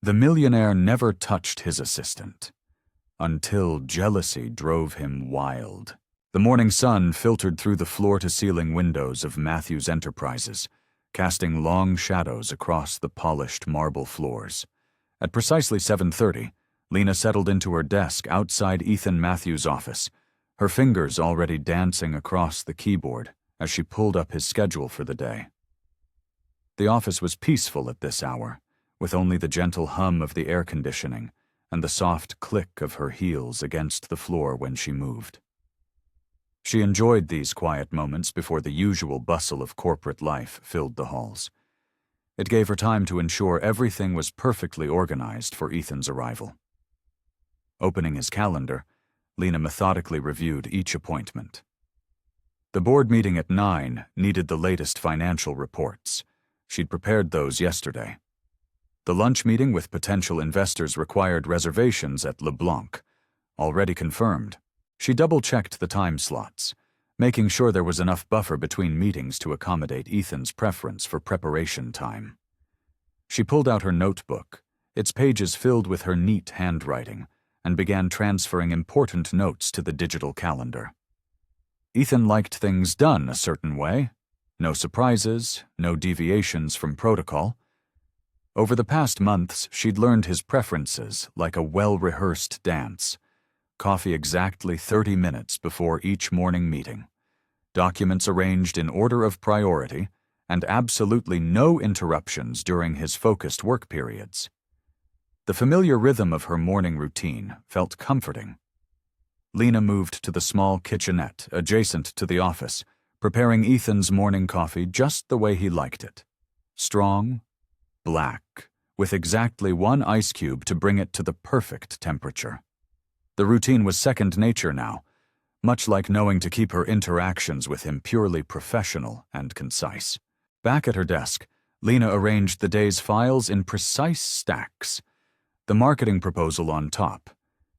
The millionaire never touched his assistant, until jealousy drove him wild. The morning sun filtered through the floor-to-ceiling windows of Matthews Enterprises, casting long shadows across the polished marble floors. At precisely 7:30, Lena settled into her desk outside Ethan Matthews' office, her fingers already dancing across the keyboard as she pulled up his schedule for the day. The office was peaceful at this hour, with only the gentle hum of the air conditioning and the soft click of her heels against the floor when she moved. She enjoyed these quiet moments before the usual bustle of corporate life filled the halls. It gave her time to ensure everything was perfectly organized for Ethan's arrival. Opening his calendar, Lena methodically reviewed each appointment. The board meeting at 9 needed the latest financial reports. She'd prepared those yesterday. The lunch meeting with potential investors required reservations at LeBlanc, already confirmed. She double-checked the time slots, making sure there was enough buffer between meetings to accommodate Ethan's preference for preparation time. She pulled out her notebook, its pages filled with her neat handwriting, and began transferring important notes to the digital calendar. Ethan liked things done a certain way. No surprises, no deviations from protocol. Over the past months, she'd learned his preferences like a well-rehearsed dance. Coffee exactly 30 minutes before each morning meeting. Documents arranged in order of priority, and absolutely no interruptions during his focused work periods. The familiar rhythm of her morning routine felt comforting. Lena moved to the small kitchenette adjacent to the office, preparing Ethan's morning coffee just the way he liked it. Strong, black, with exactly one ice cube to bring it to the perfect temperature. The routine was second nature now, much like knowing to keep her interactions with him purely professional and concise. Back at her desk, Lena arranged the day's files in precise stacks. The marketing proposal on top.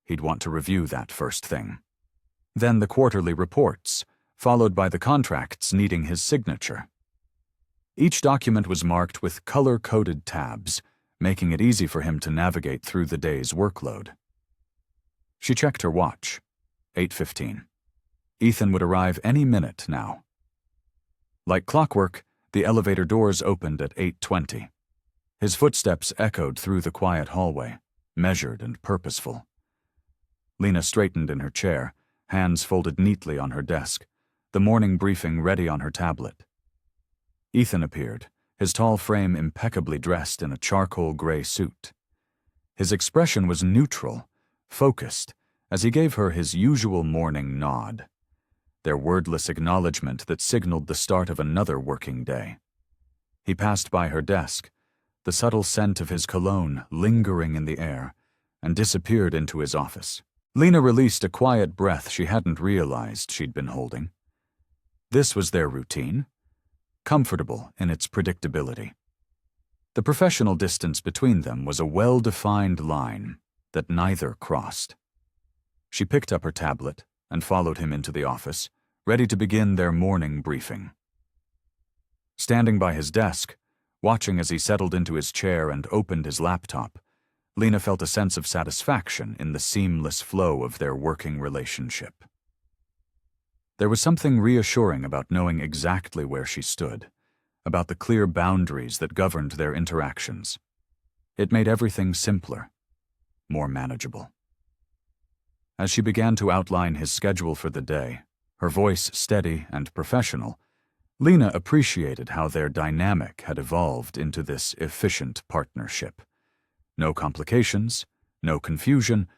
He'd want to review that first thing. Then the quarterly reports, followed by the contracts needing his signature. Each document was marked with color-coded tabs, making it easy for him to navigate through the day's workload. She checked her watch. 8:15. Ethan would arrive any minute now. Like clockwork, the elevator doors opened at 8:20. His footsteps echoed through the quiet hallway, measured and purposeful. Lena straightened in her chair, hands folded neatly on her desk, the morning briefing ready on her tablet. Ethan appeared, his tall frame impeccably dressed in a charcoal gray suit. His expression was neutral, focused, as he gave her his usual morning nod, their wordless acknowledgement that signaled the start of another working day. He passed by her desk, the subtle scent of his cologne lingering in the air, and disappeared into his office. Lena released a quiet breath she hadn't realized she'd been holding. This was their routine, comfortable in its predictability. The professional distance between them was a well-defined line that neither crossed. She picked up her tablet and followed him into the office, ready to begin their morning briefing. Standing by his desk, watching as he settled into his chair and opened his laptop, Lena felt a sense of satisfaction in the seamless flow of their working relationship. There was something reassuring about knowing exactly where she stood, about the clear boundaries that governed their interactions. It made everything simpler, more manageable. As she began to outline his schedule for the day, her voice steady and professional, Lena appreciated how their dynamic had evolved into this efficient partnership. No complications, no confusion,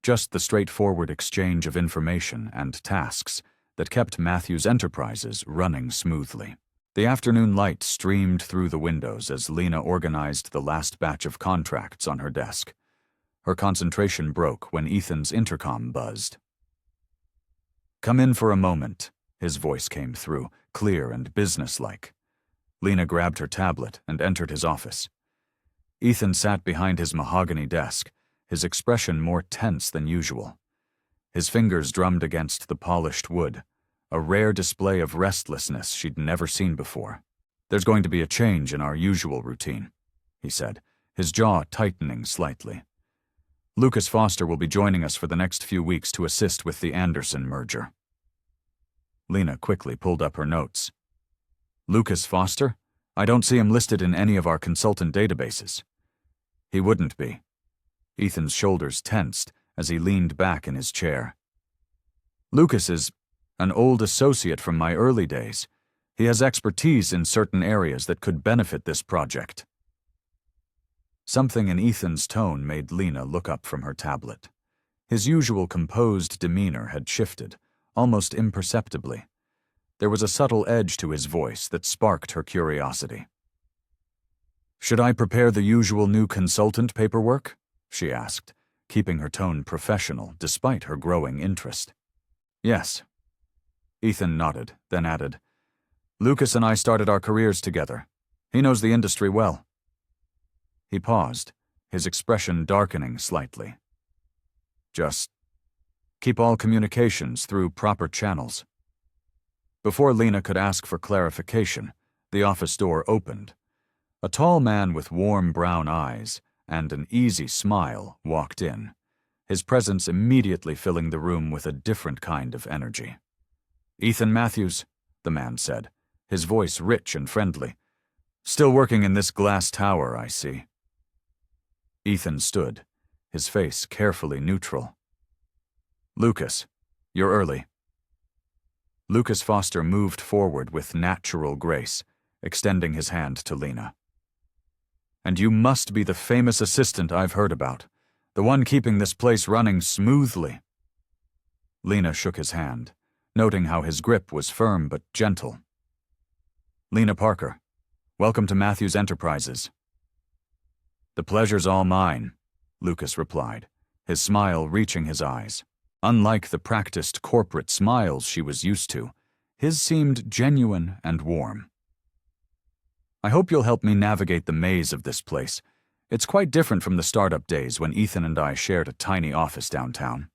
just the straightforward exchange of information and tasks that kept Matthews Enterprises running smoothly. The afternoon light streamed through the windows as Lena organized the last batch of contracts on her desk. Her concentration broke when Ethan's intercom buzzed. "Come in for a moment," his voice came through, clear and businesslike. Lena grabbed her tablet and entered his office. Ethan sat behind his mahogany desk, his expression more tense than usual. His fingers drummed against the polished wood, a rare display of restlessness she'd never seen before. "There's going to be a change in our usual routine," he said, his jaw tightening slightly. Lucas Foster will be joining us for the next few weeks to assist with the Anderson merger. Lena quickly pulled up her notes. Lucas Foster? I don't see him listed in any of our consultant databases. He wouldn't be. Ethan's shoulders tensed as he leaned back in his chair. Lucas is an old associate from my early days. He has expertise in certain areas that could benefit this project. Something in Ethan's tone made Lena look up from her tablet. His usual composed demeanor had shifted, almost imperceptibly. There was a subtle edge to his voice that sparked her curiosity. "Should I prepare the usual new consultant paperwork?" she asked, keeping her tone professional despite her growing interest. "Yes." Ethan nodded, then added, "Lucas and I started our careers together. He knows the industry well." He paused, his expression darkening slightly. "Just keep all communications through proper channels." Before Lena could ask for clarification, the office door opened. A tall man with warm brown eyes and an easy smile walked in, his presence immediately filling the room with a different kind of energy. "Ethan Matthews," the man said, his voice rich and friendly. "Still working in this glass tower, I see." Ethan stood, his face carefully neutral. "Lucas, you're early." Lucas Foster moved forward with natural grace, extending his hand to Lena. "And you must be the famous assistant I've heard about, the one keeping this place running smoothly." Lena shook his hand, noting how his grip was firm but gentle. "Lena Parker, welcome to Matthews Enterprises." "The pleasure's all mine," Lucas replied, his smile reaching his eyes. Unlike the practiced corporate smiles she was used to, his seemed genuine and warm. "I hope you'll help me navigate the maze of this place. It's quite different from the startup days when Ethan and I shared a tiny office downtown."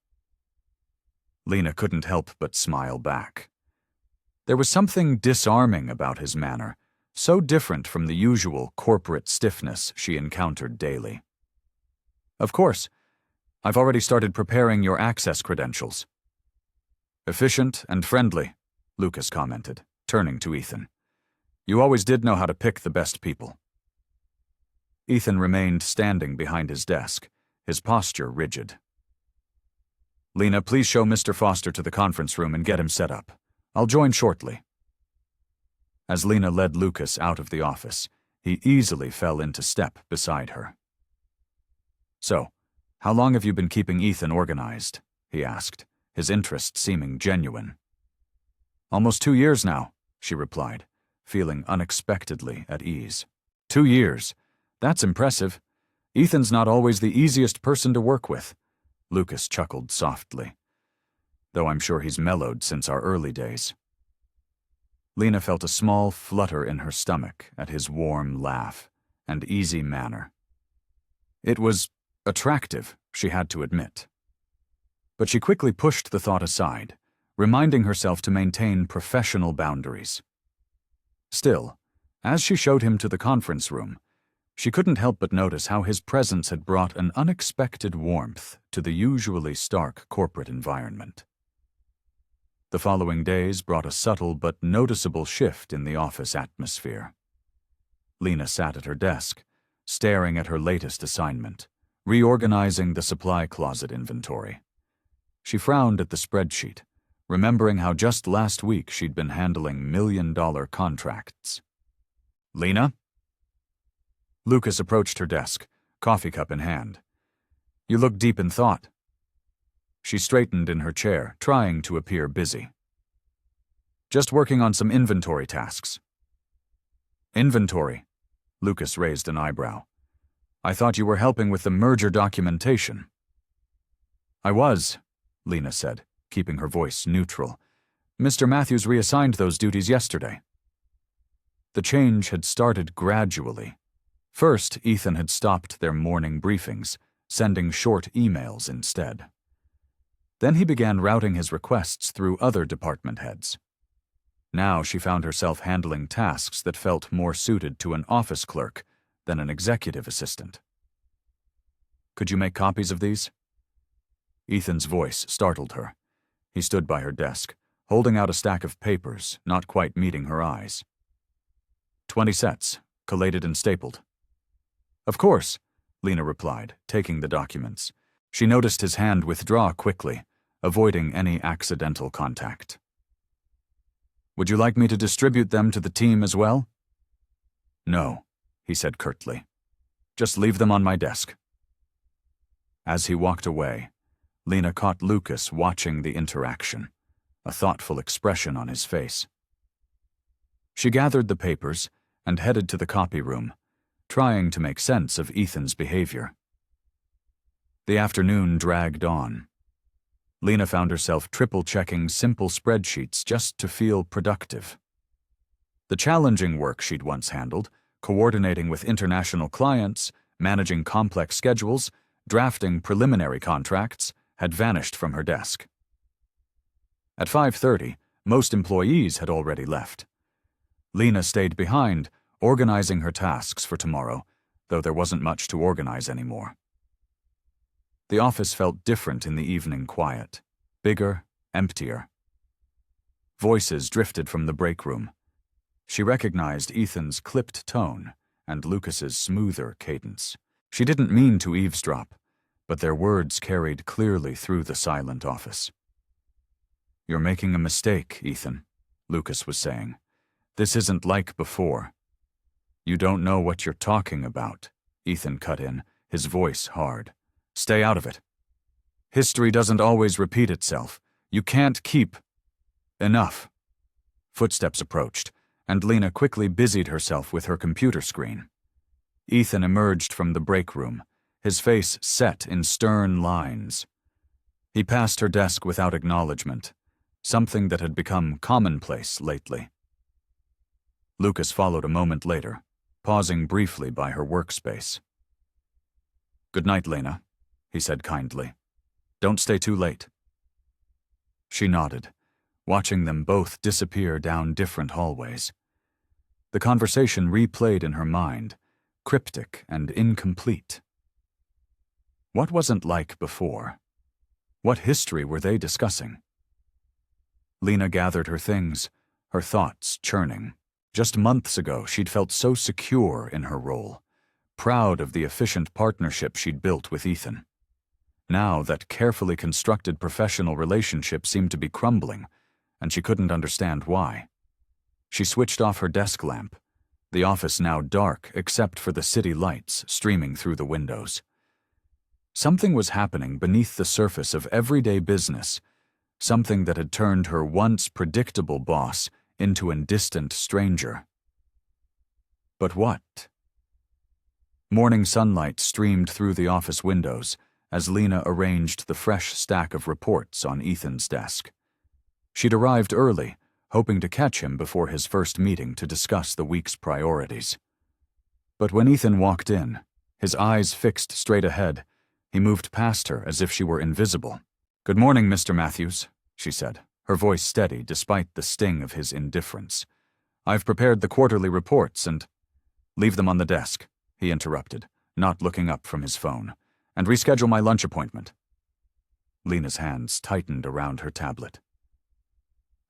Lena couldn't help but smile back. There was something disarming about his manner, so different from the usual corporate stiffness she encountered daily. "Of course. I've already started preparing your access credentials." "Efficient and friendly," Lucas commented, turning to Ethan. "You always did know how to pick the best people." Ethan remained standing behind his desk, his posture rigid. "Lena, please show Mr. Foster to the conference room and get him set up. I'll join shortly." As Lena led Lucas out of the office, he easily fell into step beside her. "So, how long have you been keeping Ethan organized?" he asked, his interest seeming genuine. "Almost 2 years now," she replied, feeling unexpectedly at ease. 2 years? That's impressive. Ethan's not always the easiest person to work with." Lucas chuckled softly. "Though I'm sure he's mellowed since our early days." Lena felt a small flutter in her stomach at his warm laugh and easy manner. It was attractive, she had to admit. But she quickly pushed the thought aside, reminding herself to maintain professional boundaries. Still, as she showed him to the conference room, she couldn't help but notice how his presence had brought an unexpected warmth to the usually stark corporate environment. The following days brought a subtle but noticeable shift in the office atmosphere. Lena sat at her desk, staring at her latest assignment, reorganizing the supply closet inventory. She frowned at the spreadsheet, remembering how just last week she'd been handling million-dollar contracts. "Lena?" Lucas approached her desk, coffee cup in hand. "You look deep in thought." She straightened in her chair, trying to appear busy. "Just working on some inventory tasks." "Inventory?" Lucas raised an eyebrow. "I thought you were helping with the merger documentation." "I was," Lena said, keeping her voice neutral. "Mr. Matthews reassigned those duties yesterday." The change had started gradually. First, Ethan had stopped their morning briefings, sending short emails instead. Then he began routing his requests through other department heads. Now she found herself handling tasks that felt more suited to an office clerk than an executive assistant. Could you make copies of these? Ethan's voice startled her. He stood by her desk, holding out a stack of papers, not quite meeting her eyes. 20 sets, collated and stapled. Of course, Lena replied, taking the documents. She noticed his hand withdraw quickly, avoiding any accidental contact. Would you like me to distribute them to the team as well? No, he said curtly. Just leave them on my desk. As he walked away, Lena caught Lucas watching the interaction, a thoughtful expression on his face. She gathered the papers and headed to the copy room, trying to make sense of Ethan's behavior. The afternoon dragged on. Lena found herself triple-checking simple spreadsheets just to feel productive. The challenging work she'd once handled, coordinating with international clients, managing complex schedules, drafting preliminary contracts, had vanished from her desk. At 5:30, most employees had already left. Lena stayed behind, organizing her tasks for tomorrow, though there wasn't much to organize anymore. The office felt different in the evening quiet, bigger, emptier. Voices drifted from the break room. She recognized Ethan's clipped tone and Lucas's smoother cadence. She didn't mean to eavesdrop, but their words carried clearly through the silent office. You're making a mistake, Ethan, Lucas was saying. This isn't like before. You don't know what you're talking about, Ethan cut in, his voice hard. Stay out of it. History doesn't always repeat itself. You can't keep... Enough. Footsteps approached, and Lena quickly busied herself with her computer screen. Ethan emerged from the break room, his face set in stern lines. He passed her desk without acknowledgement, something that had become commonplace lately. Lucas followed a moment later, pausing briefly by her workspace. Good night, Lena, he said kindly. Don't stay too late. She nodded, watching them both disappear down different hallways. The conversation replayed in her mind, cryptic and incomplete. What wasn't like before? What history were they discussing? Lena gathered her things, her thoughts churning. Just months ago, she'd felt so secure in her role, proud of the efficient partnership she'd built with Ethan. Now that carefully constructed professional relationship seemed to be crumbling, and she couldn't understand why. She switched off her desk lamp, the office now dark except for the city lights streaming through the windows. Something was happening beneath the surface of everyday business, something that had turned her once predictable boss into a distant stranger. But what? Morning sunlight streamed through the office windows as Lena arranged the fresh stack of reports on Ethan's desk. She'd arrived early, hoping to catch him before his first meeting to discuss the week's priorities. But when Ethan walked in, his eyes fixed straight ahead, he moved past her as if she were invisible. "Good morning, Mr. Matthews," she said, her voice steady despite the sting of his indifference. "I've prepared the quarterly reports and—" "Leave them on the desk," he interrupted, not looking up from his phone, "and reschedule my lunch appointment." Lena's hands tightened around her tablet.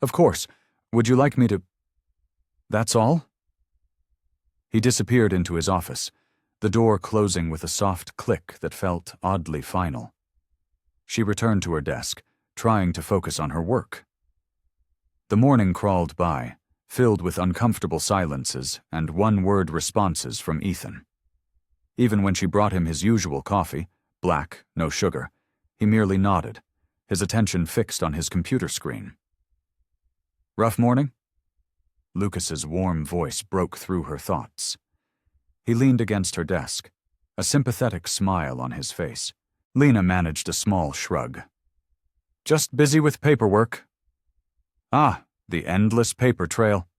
"Of course. Would you like me to—" "That's all?" He disappeared into his office, the door closing with a soft click that felt oddly final. She returned to her desk, trying to focus on her work. The morning crawled by, filled with uncomfortable silences and one-word responses from Ethan. Even when she brought him his usual coffee, black, no sugar, he merely nodded, his attention fixed on his computer screen. "Rough morning?" Lucas's warm voice broke through her thoughts. He leaned against her desk, a sympathetic smile on his face. Lena managed a small shrug. "Just busy with paperwork." "Ah, the endless paper trail."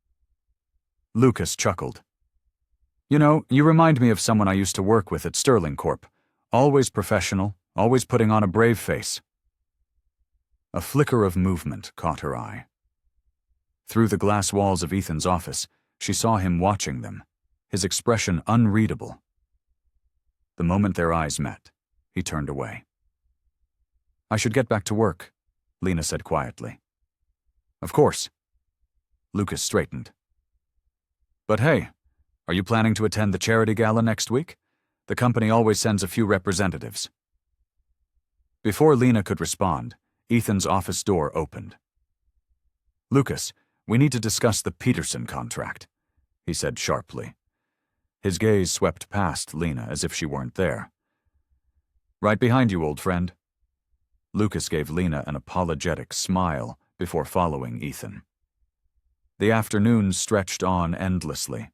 Lucas chuckled. "You know, you remind me of someone I used to work with at Sterling Corp. Always professional, always putting on a brave face." A flicker of movement caught her eye. Through the glass walls of Ethan's office, she saw him watching them, his expression unreadable. The moment their eyes met, He turned away. "I should get back to work," Lena said quietly. "Of course." Lucas straightened. "But hey, are you planning to attend the charity gala next week? The company always sends a few representatives." Before Lena could respond, Ethan's office door opened. "Lucas, we need to discuss the Peterson contract," he said sharply. His gaze swept past Lena as if she weren't there. "Right behind you, old friend." Lucas gave Lena an apologetic smile before following Ethan. The afternoon stretched on endlessly.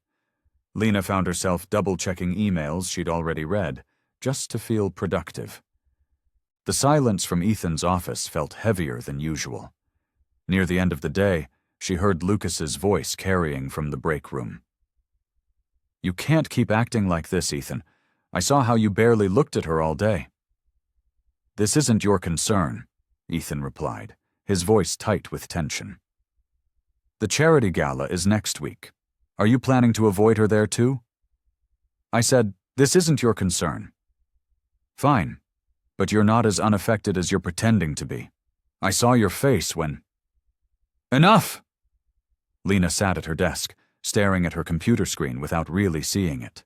Lena found herself double-checking emails she'd already read, just to feel productive. The silence from Ethan's office felt heavier than usual. Near the end of the day, she heard Lucas's voice carrying from the break room. "You can't keep acting like this, Ethan. I saw how you barely looked at her all day." "This isn't your concern," Ethan replied, his voice tight with tension. "The charity gala is next week. Are you planning to avoid her there too?" I said, "This isn't your concern." "Fine, but you're not as unaffected as you're pretending to be. I saw your face when—" "Enough!" Lena sat at her desk, staring at her computer screen without really seeing it.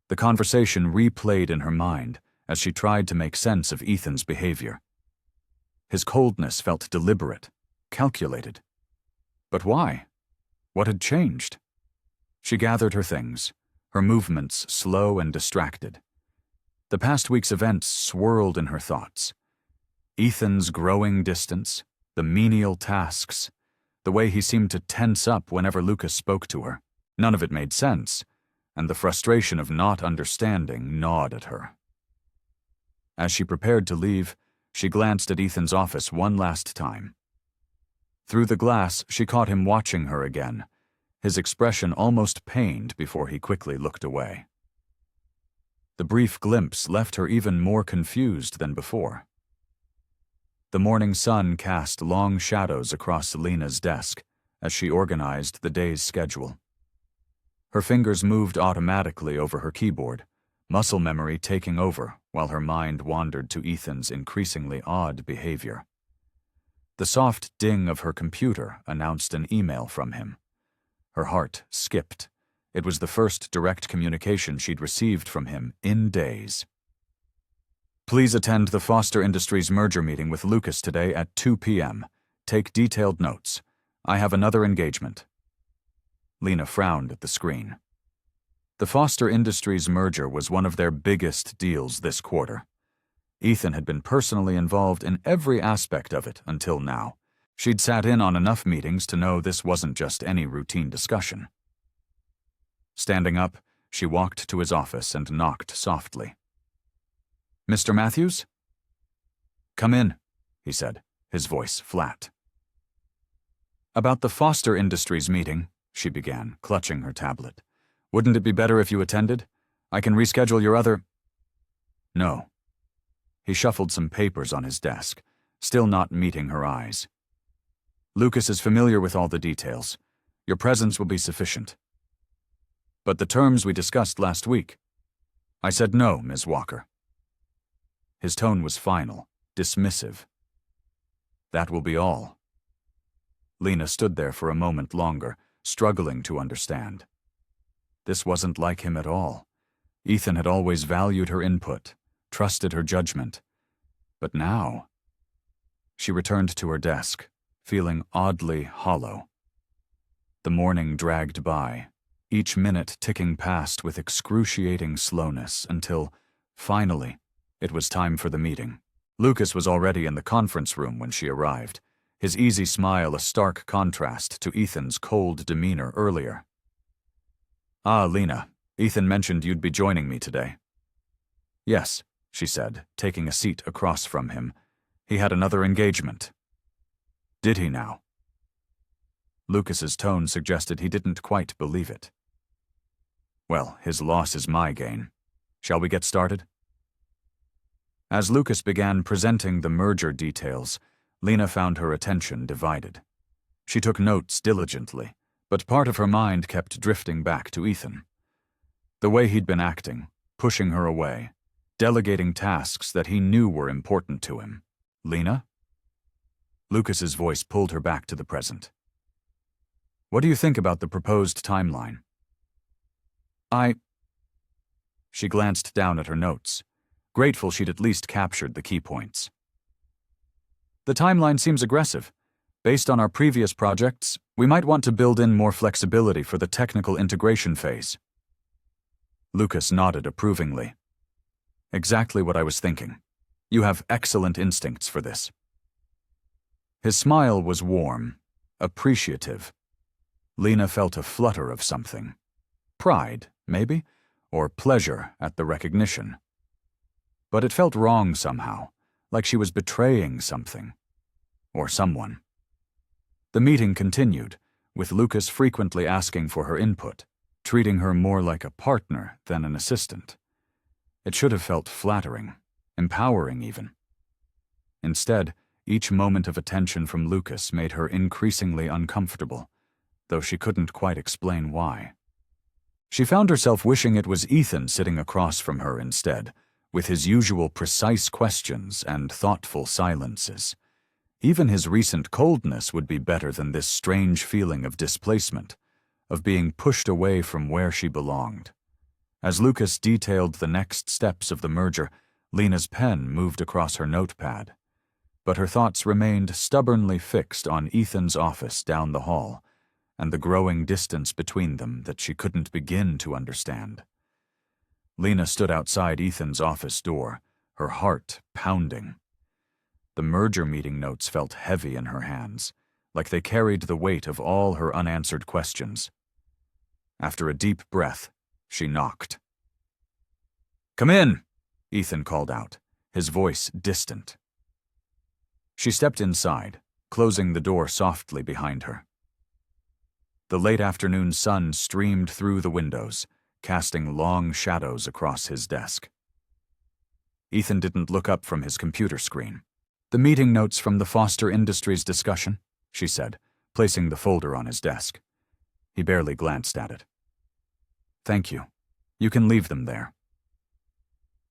The conversation replayed in her mind as she tried to make sense of Ethan's behavior. His coldness felt deliberate, calculated. But why? What had changed? She gathered her things, her movements slow and distracted. The past week's events swirled in her thoughts. Ethan's growing distance, the menial tasks, the way he seemed to tense up whenever Lucas spoke to her. None of it made sense, and the frustration of not understanding gnawed at her. As she prepared to leave, she glanced at Ethan's office one last time. Through the glass, she caught him watching her again, his expression almost pained before he quickly looked away. The brief glimpse left her even more confused than before. The morning sun cast long shadows across Lena's desk as she organized the day's schedule. Her fingers moved automatically over her keyboard, muscle memory taking over while her mind wandered to Ethan's increasingly odd behavior. The soft ding of her computer announced an email from him. Her heart skipped. It was the first direct communication she'd received from him in days. "Please attend the Foster Industries merger meeting with Lucas today at 2 p.m. Take detailed notes. I have another engagement." Lena frowned at the screen. The Foster Industries merger was one of their biggest deals this quarter. Ethan had been personally involved in every aspect of it until now. She'd sat in on enough meetings to know this wasn't just any routine discussion. Standing up, she walked to his office and knocked softly. "Mr. Matthews?" "Come in," he said, his voice flat. "About the Foster Industries meeting," she began, clutching her tablet. "Wouldn't it be better if you attended? I can reschedule your other—" "No." He shuffled some papers on his desk, still not meeting her eyes. "Lucas is familiar with all the details. Your presence will be sufficient." "But the terms we discussed last week." "I said no, Ms. Walker." His tone was final, dismissive. "That will be all." Lena stood there for a moment longer, struggling to understand. This wasn't like him at all. Ethan had always valued her input, trusted her judgment. But now... She returned to her desk, feeling oddly hollow. The morning dragged by, each minute ticking past with excruciating slowness until, finally, it was time for the meeting. Lucas was already in the conference room when she arrived, his easy smile a stark contrast to Ethan's cold demeanor earlier. "Ah, Lena, Ethan mentioned you'd be joining me today." "Yes," she said, taking a seat across from him. "He had another engagement." "Did he now?" Lucas's tone suggested he didn't quite believe it. "Well, his loss is my gain. Shall we get started?" As Lucas began presenting the merger details, Lena found her attention divided. She took notes diligently, but part of her mind kept drifting back to Ethan. The way he'd been acting, pushing her away, delegating tasks that he knew were important to him. Lena? Lucas's voice pulled her back to the present. What do you think about the proposed timeline? She glanced down at her notes, grateful she'd at least captured the key points. The timeline seems aggressive. Based on our previous projects, we might want to build in more flexibility for the technical integration phase. Lucas nodded approvingly. Exactly what I was thinking. You have excellent instincts for this. His smile was warm, appreciative. Lena felt a flutter of something. Pride, maybe, or pleasure at the recognition. But it felt wrong somehow, like she was betraying something. Or someone. The meeting continued, with Lucas frequently asking for her input, treating her more like a partner than an assistant. It should have felt flattering, empowering even. Instead, each moment of attention from Lucas made her increasingly uncomfortable, though she couldn't quite explain why. She found herself wishing it was Ethan sitting across from her instead, with his usual precise questions and thoughtful silences. Even his recent coldness would be better than this strange feeling of displacement, of being pushed away from where she belonged. As Lucas detailed the next steps of the merger, Lena's pen moved across her notepad. But her thoughts remained stubbornly fixed on Ethan's office down the hall, and the growing distance between them that she couldn't begin to understand. Lena stood outside Ethan's office door, her heart pounding. The merger meeting notes felt heavy in her hands, like they carried the weight of all her unanswered questions. After a deep breath, she knocked. "Come in," Ethan called out, his voice distant. She stepped inside, closing the door softly behind her. The late afternoon sun streamed through the windows, casting long shadows across his desk. Ethan didn't look up from his computer screen. "The meeting notes from the Foster Industries discussion," she said, placing the folder on his desk. He barely glanced at it. "Thank you. You can leave them there."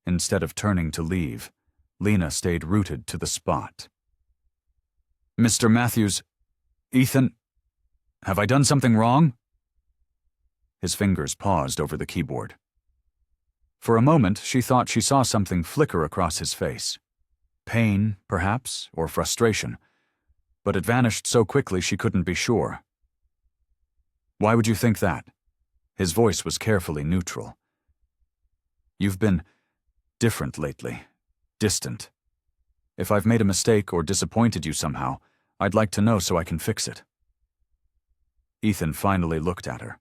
Instead of turning to leave, Lena stayed rooted to the spot. "Mr. Matthews, Ethan, have I done something wrong?" His fingers paused over the keyboard. For a moment, she thought she saw something flicker across his face. Pain, perhaps, or frustration. But it vanished so quickly she couldn't be sure. "Why would you think that?" His voice was carefully neutral. "You've been different lately. Distant. If I've made a mistake or disappointed you somehow, I'd like to know so I can fix it." Ethan finally looked at her,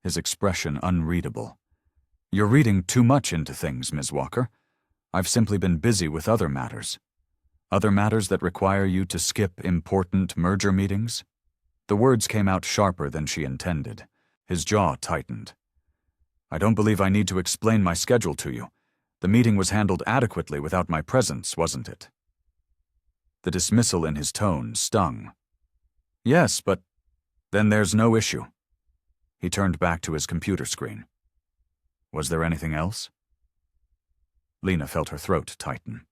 his expression unreadable. "You're reading too much into things, Ms. Walker. I've simply been busy with other matters. Other matters that require you to skip important merger meetings?" The words came out sharper than she intended. His jaw tightened. "I don't believe I need to explain my schedule to you. The meeting was handled adequately without my presence, wasn't it?" The dismissal in his tone stung. "Yes, but then there's no issue." He turned back to his computer screen. "Was there anything else?" Lena felt her throat tighten.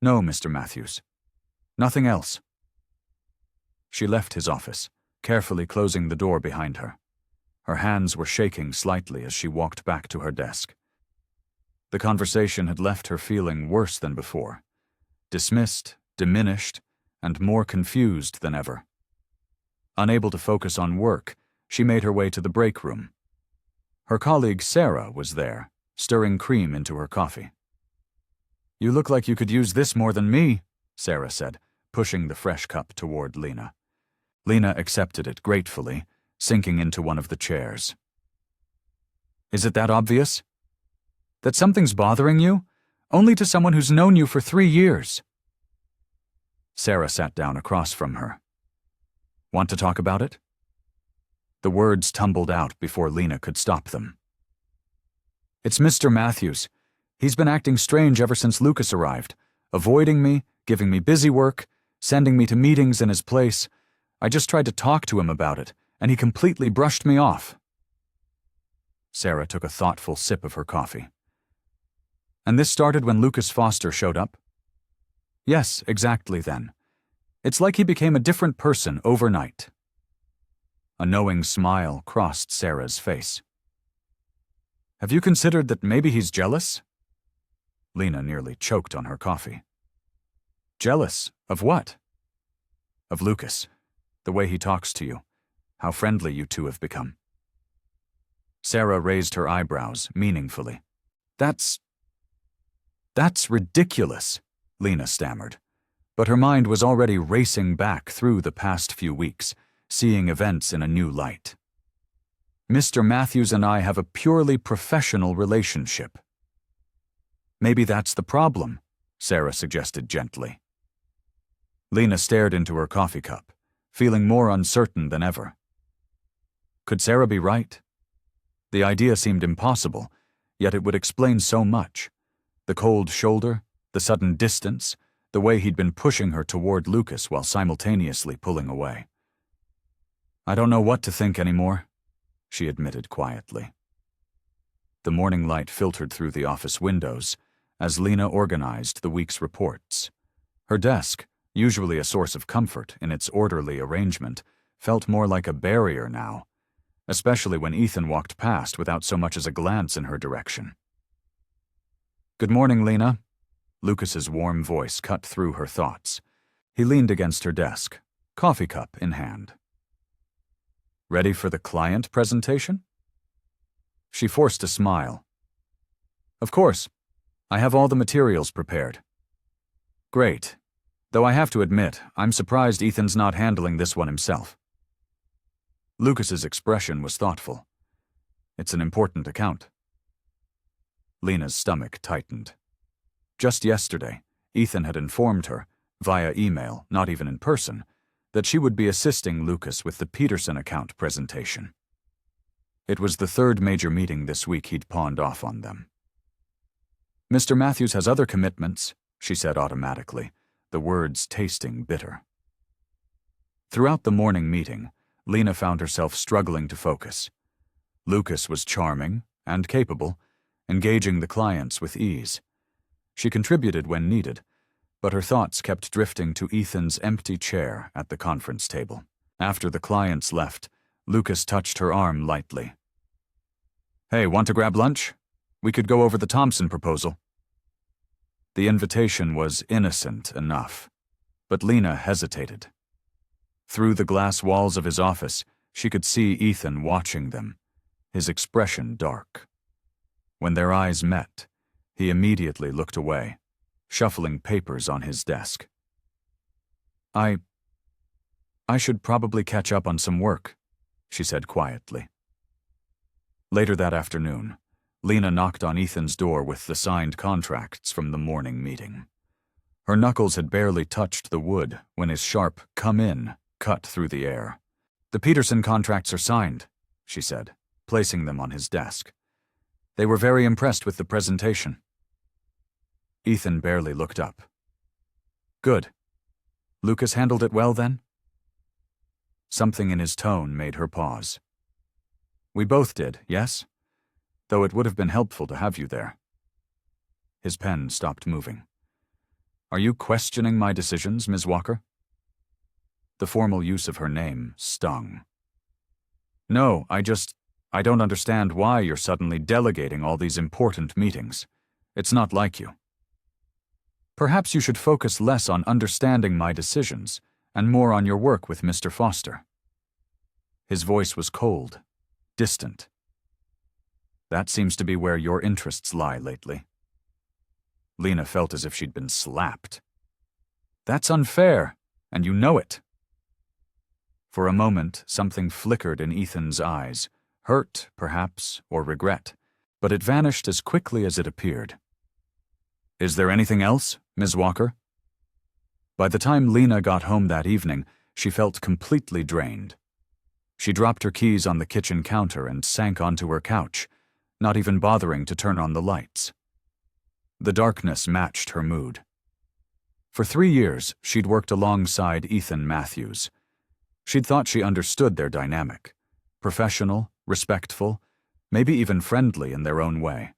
"No, Mr. Matthews. Nothing else." She left his office, carefully closing the door behind her. Her hands were shaking slightly as she walked back to her desk. The conversation had left her feeling worse than before. Dismissed, diminished, and more confused than ever. Unable to focus on work, she made her way to the break room. Her colleague Sarah was there, stirring cream into her coffee. "You look like you could use this more than me," Sarah said, pushing the fresh cup toward Lena. Lena accepted it gratefully, sinking into one of the chairs. "Is it that obvious? That something's bothering you? Only to someone who's known you for 3 years." Sarah sat down across from her. "Want to talk about it?" The words tumbled out before Lena could stop them. "It's Mr. Matthews. He's been acting strange ever since Lucas arrived, avoiding me, giving me busy work, sending me to meetings in his place. I just tried to talk to him about it, and he completely brushed me off." Sarah took a thoughtful sip of her coffee. And this started when Lucas Foster showed up? Yes, exactly then. It's like he became a different person overnight. A knowing smile crossed Sarah's face. Have you considered that maybe he's jealous? Lena nearly choked on her coffee. Jealous? Of what? Of Lucas. The way he talks to you. How friendly you two have become. Sarah raised her eyebrows meaningfully. That's ridiculous, Lena stammered. But her mind was already racing back through the past few weeks, seeing events in a new light. Mr. Matthews and I have a purely professional relationship. Maybe that's the problem, Sarah suggested gently. Lena stared into her coffee cup, feeling more uncertain than ever. Could Sarah be right? The idea seemed impossible, yet it would explain so much. The cold shoulder, the sudden distance, the way he'd been pushing her toward Lucas while simultaneously pulling away. I don't know what to think anymore, she admitted quietly. The morning light filtered through the office windows as Lena organized the week's reports. Her desk, usually a source of comfort in its orderly arrangement, felt more like a barrier now, especially when Ethan walked past without so much as a glance in her direction. Good morning, Lena. Lucas's warm voice cut through her thoughts. He leaned against her desk, coffee cup in hand. Ready for the client presentation? She forced a smile. Of course. I have all the materials prepared. Great. Though I have to admit, I'm surprised Ethan's not handling this one himself. Lucas's expression was thoughtful. It's an important account. Lena's stomach tightened. Just yesterday, Ethan had informed her, via email, not even in person, that she would be assisting Lucas with the Peterson account presentation. It was the third major meeting this week he'd pawned off on them. Mr. Matthews has other commitments, she said automatically, the words tasting bitter. Throughout the morning meeting, Lena found herself struggling to focus. Lucas was charming and capable, engaging the clients with ease. She contributed when needed, but her thoughts kept drifting to Ethan's empty chair at the conference table. After the clients left, Lucas touched her arm lightly. Hey, want to grab lunch? We could go over the Thompson proposal. The invitation was innocent enough, but Lena hesitated. Through the glass walls of his office, she could see Ethan watching them, his expression dark. When their eyes met, he immediately looked away, shuffling papers on his desk. I should probably catch up on some work, she said quietly. Later that afternoon, Lena knocked on Ethan's door with the signed contracts from the morning meeting. Her knuckles had barely touched the wood when his sharp "come in" cut through the air. The Peterson contracts are signed, she said, placing them on his desk. They were very impressed with the presentation. Ethan barely looked up. Good. Lucas handled it well then? Something in his tone made her pause. We both did, yes? Though it would have been helpful to have you there. His pen stopped moving. Are you questioning my decisions, Ms. Walker? The formal use of her name stung. No, I don't understand why you're suddenly delegating all these important meetings. It's not like you. Perhaps you should focus less on understanding my decisions and more on your work with Mr. Foster. His voice was cold, distant. That seems to be where your interests lie lately. Lena felt as if she'd been slapped. That's unfair, and you know it. For a moment, something flickered in Ethan's eyes, hurt, perhaps, or regret, but it vanished as quickly as it appeared. Is there anything else, Ms. Walker? By the time Lena got home that evening, she felt completely drained. She dropped her keys on the kitchen counter and sank onto her couch, not even bothering to turn on the lights. The darkness matched her mood. For 3 years, she'd worked alongside Ethan Matthews. She'd thought she understood their dynamic, professional, respectful, maybe even friendly in their own way.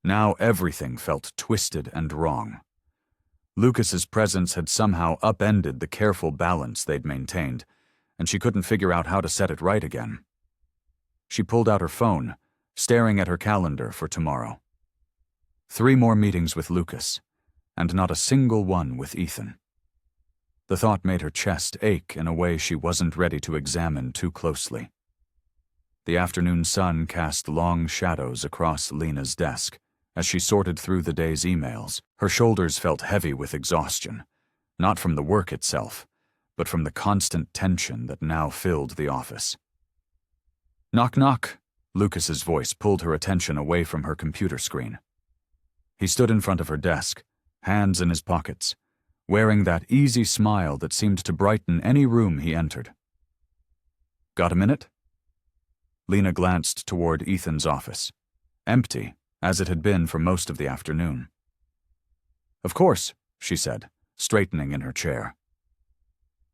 Now everything felt twisted and wrong. Lucas's presence had somehow upended the careful balance they'd maintained, and she couldn't figure out how to set it right again. She pulled out her phone, staring at her calendar for tomorrow. 3 more meetings with Lucas, and not a single one with Ethan. The thought made her chest ache in a way she wasn't ready to examine too closely. The afternoon sun cast long shadows across Lena's desk. As she sorted through the day's emails, her shoulders felt heavy with exhaustion, not from the work itself, but from the constant tension that now filled the office. Knock, knock. Lucas's voice pulled her attention away from her computer screen. He stood in front of her desk, hands in his pockets, wearing that easy smile that seemed to brighten any room he entered. Got a minute? Lena glanced toward Ethan's office, empty, as it had been for most of the afternoon. Of course, she said, straightening in her chair.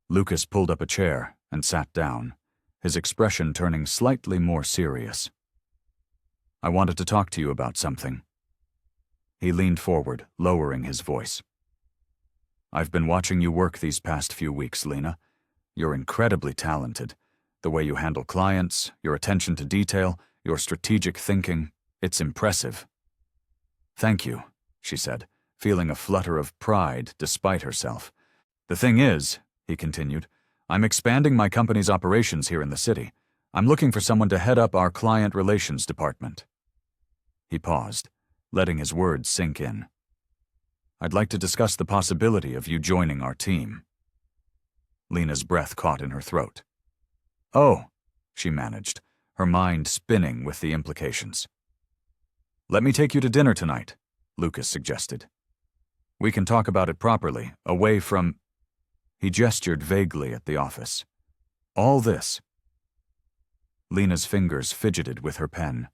Lucas pulled up a chair and sat down, his expression turning slightly more serious. I wanted to talk to you about something. He leaned forward, lowering his voice. I've been watching you work these past few weeks, Lena. You're incredibly talented. The way you handle clients, your attention to detail, your strategic thinking, it's impressive. Thank you, she said, feeling a flutter of pride despite herself. The thing is, he continued, I'm expanding my company's operations here in the city. I'm looking for someone to head up our client relations department. He paused, letting his words sink in. I'd like to discuss the possibility of you joining our team. Lena's breath caught in her throat. Oh, she managed, her mind spinning with the implications. Let me take you to dinner tonight, Lucas suggested. We can talk about it properly, away from... He gestured vaguely at the office. All this. Lena's fingers fidgeted with her pen.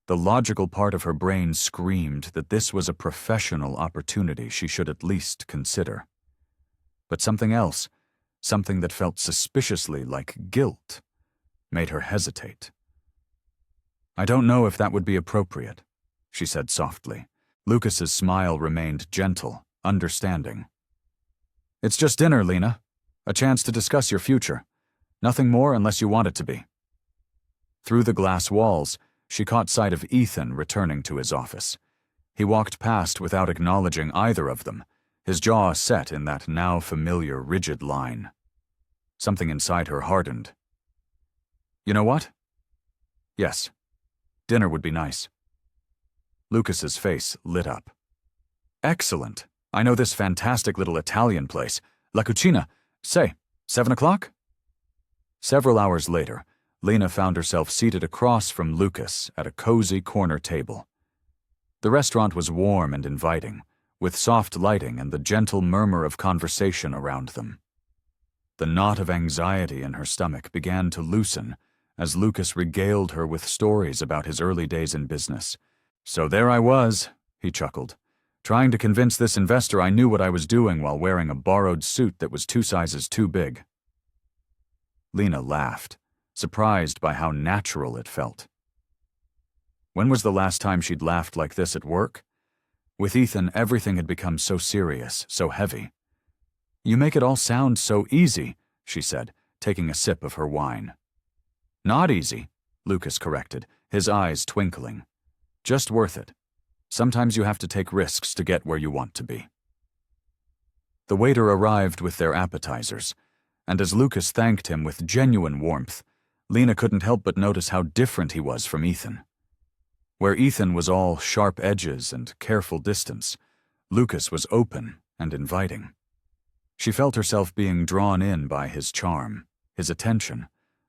The logical part of her brain screamed that this was a professional opportunity she should at least consider. But something else, something that felt suspiciously like guilt, made her hesitate. I don't know if that would be appropriate, she said softly. Lucas's smile remained gentle, understanding. It's just dinner, Lena. A chance to discuss your future. Nothing more unless you want it to be. Through the glass walls, she caught sight of Ethan returning to his office. He walked past without acknowledging either of them, his jaw set in that now familiar rigid line. Something inside her hardened. You know what? Yes. Dinner would be nice. Lucas's face lit up. Excellent. I know this fantastic little Italian place, La Cucina. Say, 7 o'clock? Several hours later, Lena found herself seated across from Lucas at a cozy corner table. The restaurant was warm and inviting, with soft lighting and the gentle murmur of conversation around them. The knot of anxiety in her stomach began to loosen as Lucas regaled her with stories about his early days in business. So there I was, he chuckled, trying to convince this investor I knew what I was doing while wearing a borrowed suit that was 2 sizes too big. Lena laughed, surprised by how natural it felt. When was the last time she'd laughed like this at work? With Ethan, everything had become so serious, so heavy. You make it all sound so easy, she said, taking a sip of her wine. Not easy, Lucas corrected, his eyes twinkling. Just worth it. Sometimes you have to take risks to get where you want to be. The waiter arrived with their appetizers, and as Lucas thanked him with genuine warmth, Lena couldn't help but notice how different he was from Ethan. Where Ethan was all sharp edges and careful distance, Lucas was open and inviting. She felt herself being drawn in by his charm, his attention,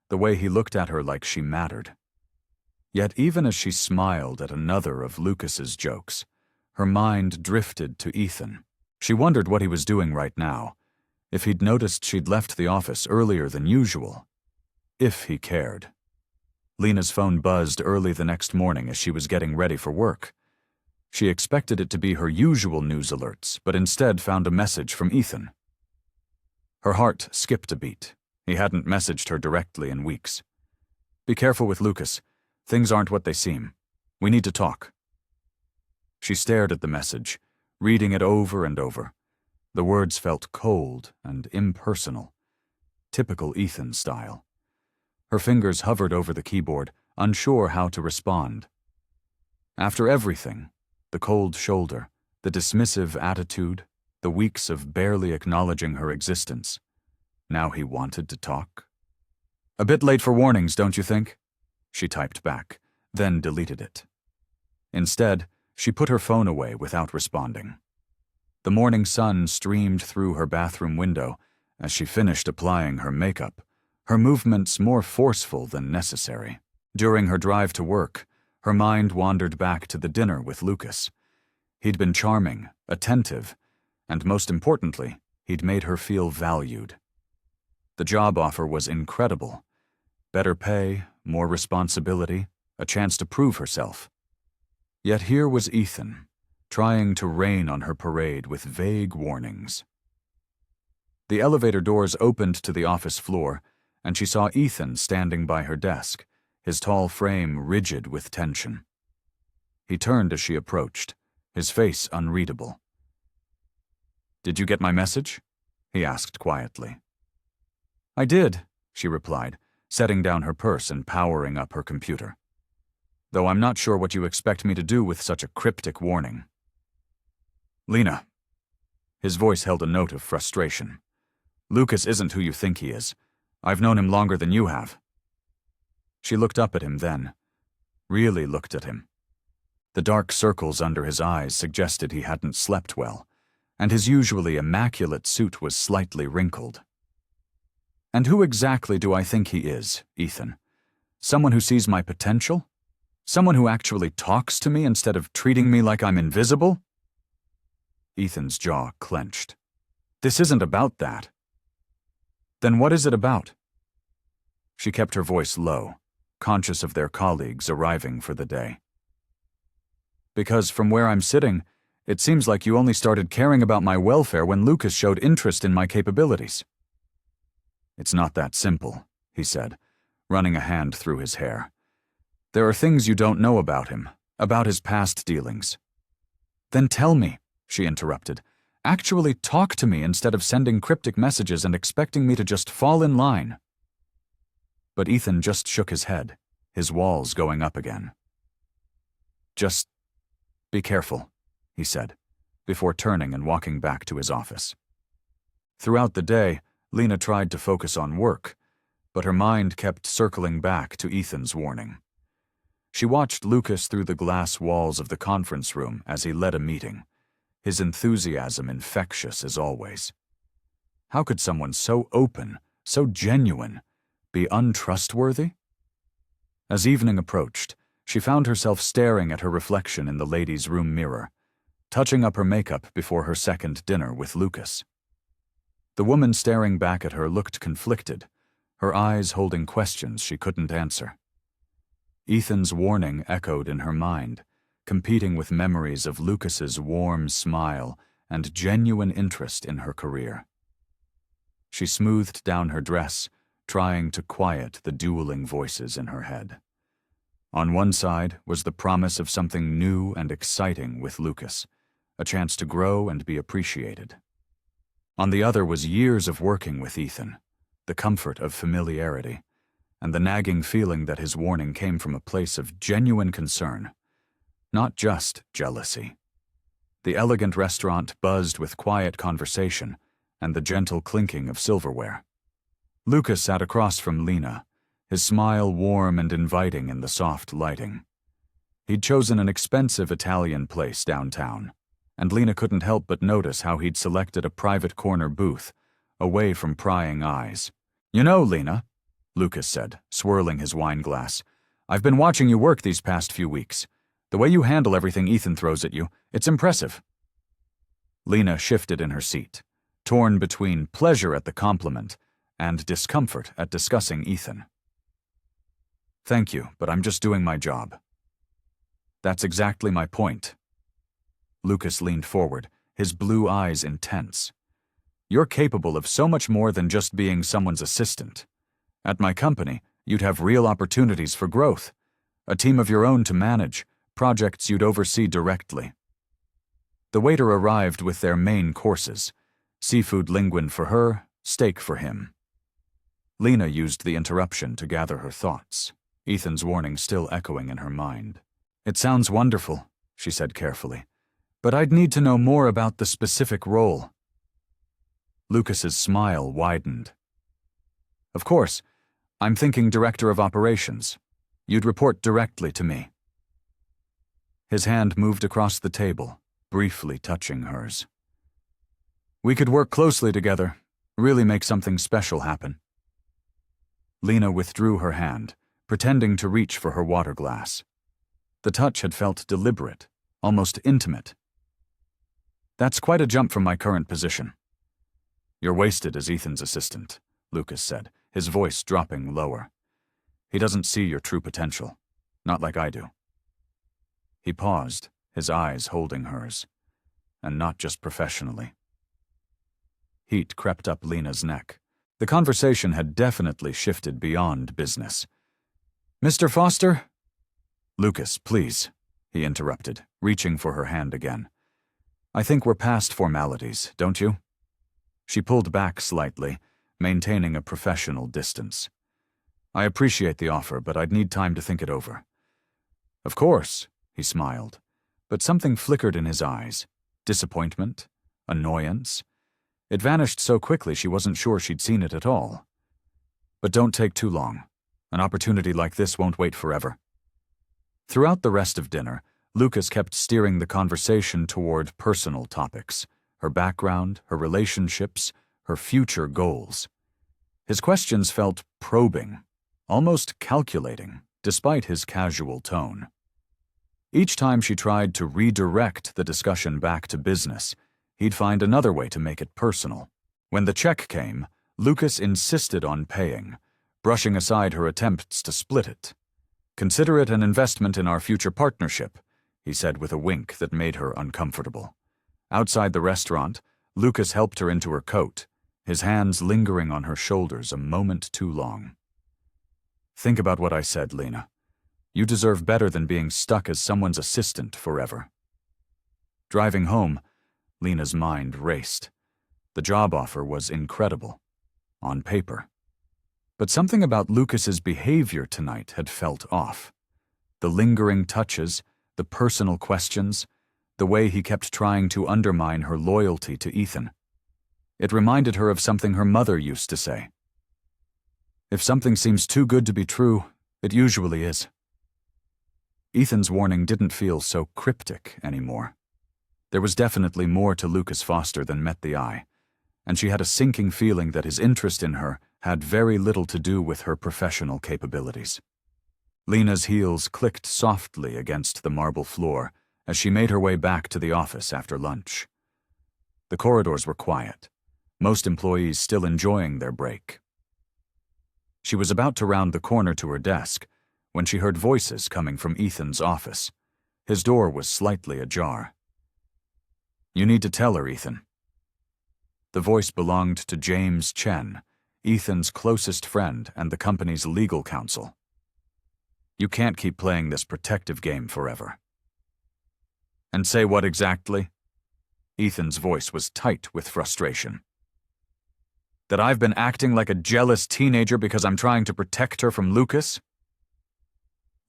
the way he looked at her like she mattered. Yet even as she smiled at another of Lucas's jokes, her mind drifted to Ethan. She wondered what he was doing right now, if he'd noticed she'd left the office earlier than usual, if he cared. Lena's phone buzzed early the next morning as she was getting ready for work. She expected it to be her usual news alerts, but instead found a message from Ethan. Her heart skipped a beat. He hadn't messaged her directly in weeks. Be careful with Lucas. Things aren't what they seem. We need to talk. She stared at the message, reading it over and over. The words felt cold and impersonal, typical Ethan style. Her fingers hovered over the keyboard, unsure how to respond. After everything, the cold shoulder, the dismissive attitude, the weeks of barely acknowledging her existence, now he wanted to talk. "A bit late for warnings, don't you think?" She typed back, then deleted it. Instead, she put her phone away without responding. The morning sun streamed through her bathroom window as she finished applying her makeup, her movements more forceful than necessary. During her drive to work, her mind wandered back to the dinner with Lucas. He'd been charming, attentive, and most importantly, he'd made her feel valued. The job offer was incredible. Better pay, more responsibility, a chance to prove herself. Yet here was Ethan, trying to rain on her parade with vague warnings. The elevator doors opened to the office floor, and she saw Ethan standing by her desk, his tall frame rigid with tension. He turned as she approached, his face unreadable. "Did you get my message?" he asked quietly. "I did," she replied, setting down her purse and powering up her computer. "Though I'm not sure what you expect me to do with such a cryptic warning." "Lena." His voice held a note of frustration. "Lucas isn't who you think he is. I've known him longer than you have." She looked up at him then, really looked at him. The dark circles under his eyes suggested he hadn't slept well, and his usually immaculate suit was slightly wrinkled. "And who exactly do I think he is, Ethan? Someone who sees my potential? Someone who actually talks to me instead of treating me like I'm invisible?" Ethan's jaw clenched. "This isn't about that." "Then what is it about?" She kept her voice low, conscious of their colleagues arriving for the day. "Because from where I'm sitting, it seems like you only started caring about my welfare when Lucas showed interest in my capabilities." "It's not that simple," he said, running a hand through his hair. "There are things you don't know about him, about his past dealings." "Then tell me," she interrupted. "Actually talk to me instead of sending cryptic messages and expecting me to just fall in line." But Ethan just shook his head, his walls going up again. "Just be careful," he said, before turning and walking back to his office. Throughout the day, Lena tried to focus on work, but her mind kept circling back to Ethan's warning. She watched Lucas through the glass walls of the conference room as he led a meeting, his enthusiasm infectious as always. How could someone so open, so genuine, be untrustworthy? As evening approached, she found herself staring at her reflection in the ladies' room mirror, touching up her makeup before her second dinner with Lucas. The woman staring back at her looked conflicted, her eyes holding questions she couldn't answer. Ethan's warning echoed in her mind, competing with memories of Lucas's warm smile and genuine interest in her career. She smoothed down her dress, trying to quiet the dueling voices in her head. On one side was the promise of something new and exciting with Lucas, a chance to grow and be appreciated. On the other was years of working with Ethan, the comfort of familiarity, and the nagging feeling that his warning came from a place of genuine concern, not just jealousy. The elegant restaurant buzzed with quiet conversation and the gentle clinking of silverware. Lucas sat across from Lena, his smile warm and inviting in the soft lighting. He'd chosen an expensive Italian place downtown, and Lena couldn't help but notice how he'd selected a private corner booth, away from prying eyes. "You know, Lena," Lucas said, swirling his wine glass, "I've been watching you work these past few weeks. The way you handle everything Ethan throws at you, it's impressive." Lena shifted in her seat, torn between pleasure at the compliment and discomfort at discussing Ethan. "Thank you, but I'm just doing my job." "That's exactly my point." Lucas leaned forward, his blue eyes intense. "You're capable of so much more than just being someone's assistant. At my company, you'd have real opportunities for growth, a team of your own to manage, projects you'd oversee directly. The waiter arrived with their main courses: seafood linguine for her, steak for him. Lena used the interruption to gather her thoughts, Ethan's warning still echoing in her mind. "It sounds wonderful," she said carefully, "but I'd need to know more about the specific role." Lucas's smile widened. "Of course, I'm thinking Director of Operations. You'd report directly to me." His hand moved across the table, briefly touching hers. "We could work closely together, really make something special happen." Lena withdrew her hand, pretending to reach for her water glass. The touch had felt deliberate, almost intimate. "That's quite a jump from my current position." "You're wasted as Ethan's assistant," Lucas said, his voice dropping lower. "He doesn't see your true potential, not like I do." He paused, his eyes holding hers, and not just professionally. Heat crept up Lena's neck. The conversation had definitely shifted beyond business. "Mr. Foster?" "Lucas, please," he interrupted, reaching for her hand again. "I think we're past formalities, don't you?" She pulled back slightly, maintaining a professional distance. "I appreciate the offer, but I'd need time to think it over." "Of course," he smiled, but something flickered in his eyes. Disappointment? Annoyance? It vanished so quickly she wasn't sure she'd seen it at all. "But don't take too long. An opportunity like this won't wait forever." Throughout the rest of dinner, Lucas kept steering the conversation toward personal topics: her background, her relationships, her future goals. His questions felt probing, almost calculating, despite his casual tone. Each time she tried to redirect the discussion back to business, he'd find another way to make it personal. When the check came, Lucas insisted on paying, brushing aside her attempts to split it. "Consider it an investment in our future partnership," he said with a wink that made her uncomfortable. Outside the restaurant, Lucas helped her into her coat, his hands lingering on her shoulders a moment too long. "Think about what I said, Lena. You deserve better than being stuck as someone's assistant forever." Driving home, Lena's mind raced. The job offer was incredible, on paper. But something about Lucas's behavior tonight had felt off. The lingering touches, the personal questions, the way he kept trying to undermine her loyalty to Ethan. It reminded her of something her mother used to say: "If something seems too good to be true, it usually is." Ethan's warning didn't feel so cryptic anymore. There was definitely more to Lucas Foster than met the eye, and she had a sinking feeling that his interest in her had very little to do with her professional capabilities. Lena's heels clicked softly against the marble floor as she made her way back to the office after lunch. The corridors were quiet, most employees still enjoying their break. She was about to round the corner to her desk when she heard voices coming from Ethan's office. His door was slightly ajar. "You need to tell her, Ethan." The voice belonged to James Chen, Ethan's closest friend and the company's legal counsel. "You can't keep playing this protective game forever." "And say what exactly?" Ethan's voice was tight with frustration. "That I've been acting like a jealous teenager because I'm trying to protect her from Lucas?"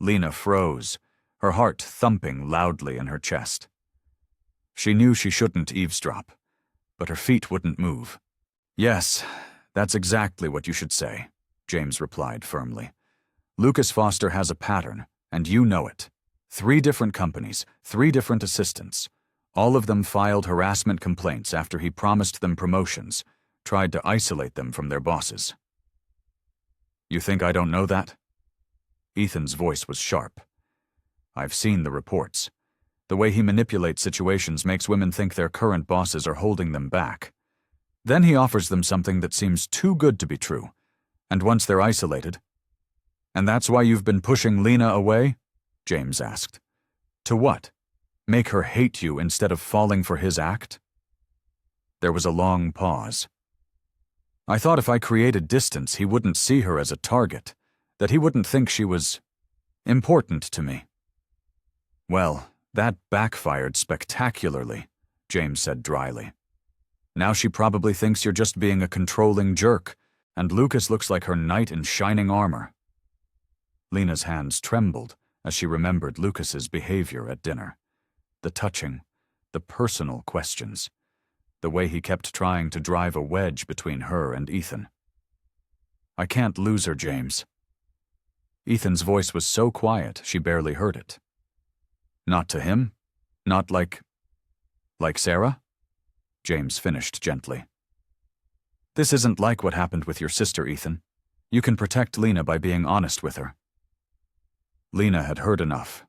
Lena froze, her heart thumping loudly in her chest. She knew she shouldn't eavesdrop, but her feet wouldn't move. "Yes, that's exactly what you should say," James replied firmly. "Lucas Foster has a pattern, and you know it. 3 different companies, 3 different assistants. All of them filed harassment complaints after he promised them promotions, tried to isolate them from their bosses." "You think I don't know that?" Ethan's voice was sharp. "I've seen the reports. The way he manipulates situations makes women think their current bosses are holding them back. Then he offers them something that seems too good to be true, and once they're isolated—" "And that's why you've been pushing Lena away?" James asked. "To what? Make her hate you instead of falling for his act?" There was a long pause. "I thought if I created distance, he wouldn't see her as a target, that he wouldn't think she was important to me." "Well, that backfired spectacularly," James said dryly. Now she probably thinks you're just being a controlling jerk, and Lucas looks like her knight in shining armor. Lena's hands trembled as she remembered Lucas's behavior at dinner. The touching, the personal questions, the way he kept trying to drive a wedge between her and Ethan. I can't lose her, James. Ethan's voice was so quiet she barely heard it. Not to him? Not like Sarah? James finished gently. This isn't like what happened with your sister, Ethan. You can protect Lena by being honest with her. Lena had heard enough.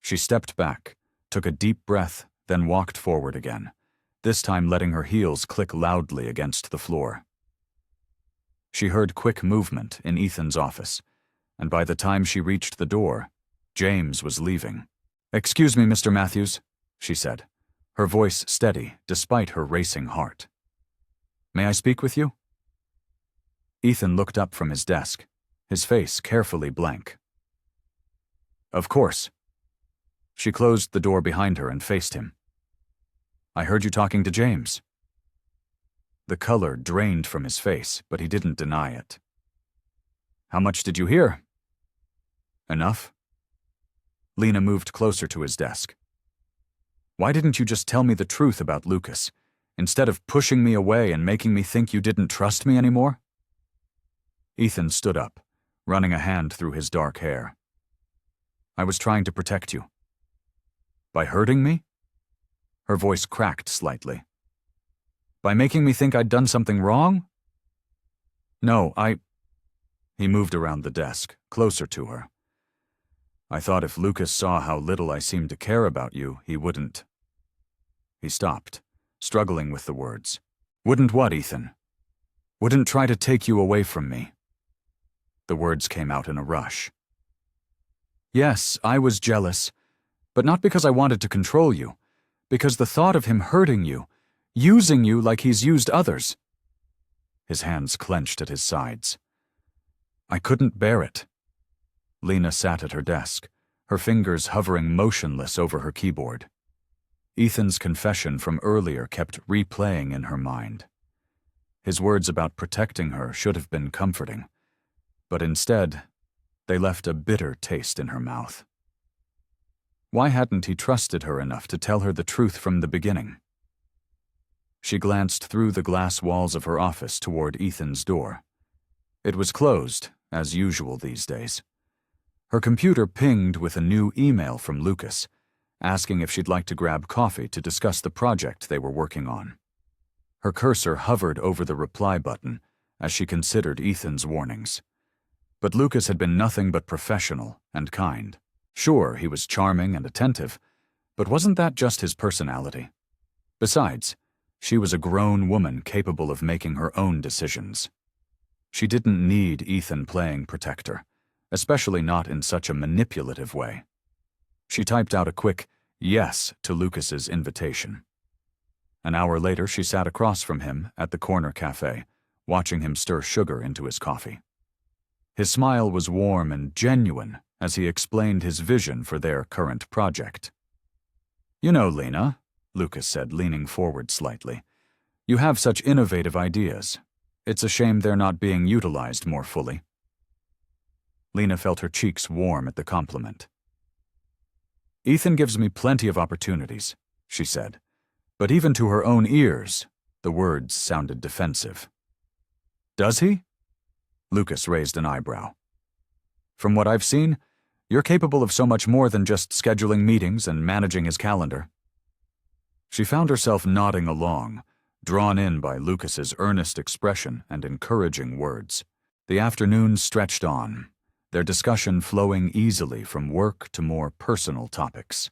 She stepped back, took a deep breath, then walked forward again, this time letting her heels click loudly against the floor. She heard quick movement in Ethan's office, and by the time she reached the door, James was leaving. "Excuse me, Mr. Matthews," she said, her voice steady despite her racing heart. "May I speak with you?" Ethan looked up from his desk, his face carefully blank. "Of course." She closed the door behind her and faced him. "I heard you talking to James." The color drained from his face, but he didn't deny it. "How much did you hear?" "Enough." Lena moved closer to his desk. "Why didn't you just tell me the truth about Lucas, instead of pushing me away and making me think you didn't trust me anymore?" Ethan stood up, running a hand through his dark hair. "I was trying to protect you." "By hurting me?" Her voice cracked slightly. "By making me think I'd done something wrong?" "No, He moved around the desk, closer to her. "I thought if Lucas saw how little I seemed to care about you, he wouldn't." He stopped, struggling with the words. "Wouldn't what, Ethan?" "Wouldn't try to take you away from me." The words came out in a rush. "Yes, I was jealous, but not because I wanted to control you, because the thought of him hurting you, using you like he's used others." His hands clenched at his sides. "I couldn't bear it." Lena sat at her desk, her fingers hovering motionless over her keyboard. Ethan's confession from earlier kept replaying in her mind. His words about protecting her should have been comforting, but instead, they left a bitter taste in her mouth. Why hadn't he trusted her enough to tell her the truth from the beginning? She glanced through the glass walls of her office toward Ethan's door. It was closed, as usual these days. Her computer pinged with a new email from Lucas, asking if she'd like to grab coffee to discuss the project they were working on. Her cursor hovered over the reply button as she considered Ethan's warnings. But Lucas had been nothing but professional and kind. Sure, he was charming and attentive, but wasn't that just his personality? Besides, she was a grown woman capable of making her own decisions. She didn't need Ethan playing protector, especially not in such a manipulative way. She typed out a quick yes to Lucas's invitation. An hour later, she sat across from him at the corner cafe, watching him stir sugar into his coffee. His smile was warm and genuine as he explained his vision for their current project. "You know, Lena," Lucas said, leaning forward slightly, "you have such innovative ideas. It's a shame they're not being utilized more fully." Lena felt her cheeks warm at the compliment. "Ethan gives me plenty of opportunities," she said, but even to her own ears, the words sounded defensive. "Does he?" Lucas raised an eyebrow. "From what I've seen, you're capable of so much more than just scheduling meetings and managing his calendar." She found herself nodding along, drawn in by Lucas's earnest expression and encouraging words. The afternoon stretched on, their discussion flowing easily from work to more personal topics.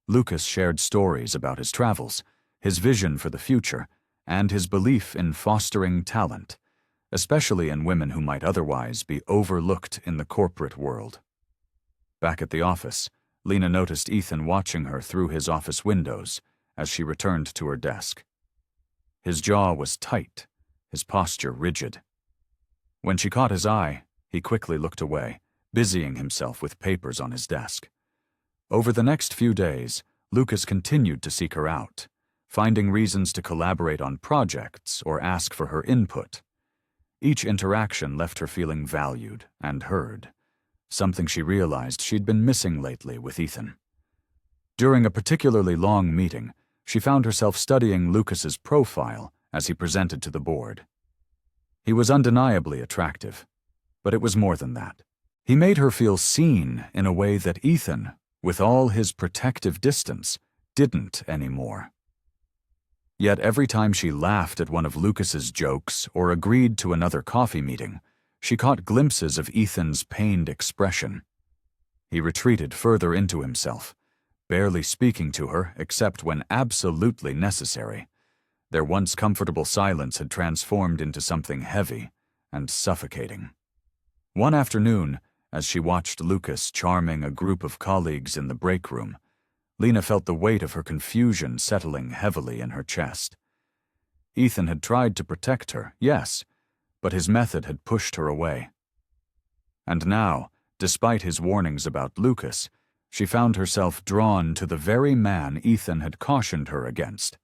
Lucas shared stories about his travels, his vision for the future, and his belief in fostering talent, especially in women who might otherwise be overlooked in the corporate world. Back at the office, Lena noticed Ethan watching her through his office windows as she returned to her desk. His jaw was tight, his posture rigid. When she caught his eye, he quickly looked away, busying himself with papers on his desk. Over the next few days, Lucas continued to seek her out, finding reasons to collaborate on projects or ask for her input. Each interaction left her feeling valued and heard, something she realized she'd been missing lately with Ethan. During a particularly long meeting, she found herself studying Lucas's profile as he presented to the board. He was undeniably attractive, but it was more than that. He made her feel seen in a way that Ethan, with all his protective distance, didn't anymore. Yet every time she laughed at one of Lucas's jokes or agreed to another coffee meeting, she caught glimpses of Ethan's pained expression. He retreated further into himself, barely speaking to her except when absolutely necessary. Their once comfortable silence had transformed into something heavy and suffocating. One afternoon, as she watched Lucas charming a group of colleagues in the break room, Lena felt the weight of her confusion settling heavily in her chest. Ethan had tried to protect her, yes, but his method had pushed her away. And now, despite his warnings about Lucas, she found herself drawn to the very man Ethan had cautioned her against.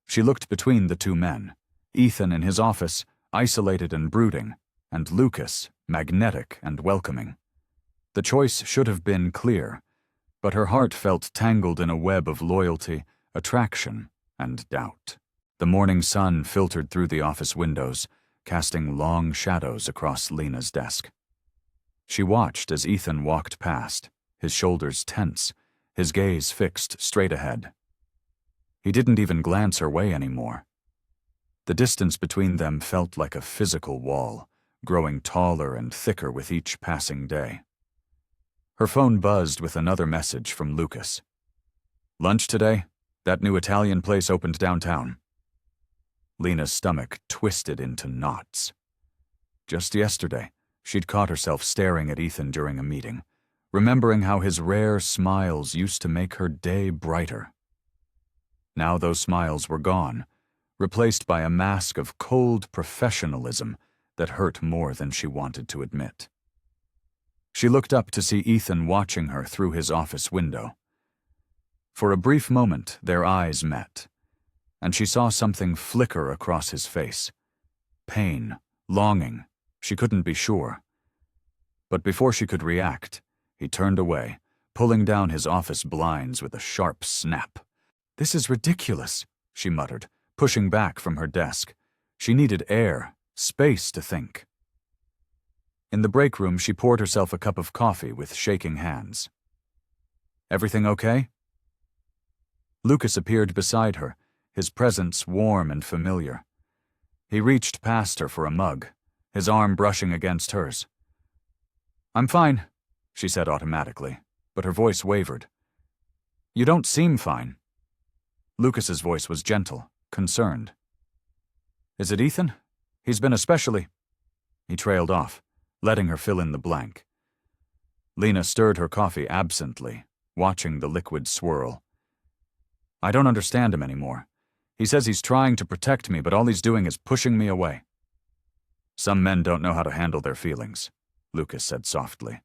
She looked between the two men, Ethan in his office, isolated and brooding, and Lucas, magnetic and welcoming. The choice should have been clear, but her heart felt tangled in a web of loyalty, attraction, and doubt. The morning sun filtered through the office windows, casting long shadows across Lena's desk. She watched as Ethan walked past, his shoulders tense, his gaze fixed straight ahead. He didn't even glance her way anymore. The distance between them felt like a physical wall, growing taller and thicker with each passing day. Her phone buzzed with another message from Lucas. "Lunch today? That new Italian place opened downtown." Lena's stomach twisted into knots. Just yesterday, she'd caught herself staring at Ethan during a meeting, remembering how his rare smiles used to make her day brighter. Now those smiles were gone, replaced by a mask of cold professionalism that hurt more than she wanted to admit. She looked up to see Ethan watching her through his office window. For a brief moment, their eyes met, and she saw something flicker across his face. Pain, longing, she couldn't be sure. But before she could react, he turned away, pulling down his office blinds with a sharp snap. "This is ridiculous," she muttered, pushing back from her desk. She needed air, space to think. In the break room, she poured herself a cup of coffee with shaking hands. "Everything okay?" Lucas appeared beside her, his presence warm and familiar. He reached past her for a mug, his arm brushing against hers. "I'm fine," she said automatically, but her voice wavered. "You don't seem fine." Lucas's voice was gentle, concerned. "Is it Ethan? He's been especially—" He trailed off, letting her fill in the blank. Lena stirred her coffee absently, watching the liquid swirl. "I don't understand him anymore. He says he's trying to protect me, but all he's doing is pushing me away." "Some men don't know how to handle their feelings," Lucas said softly.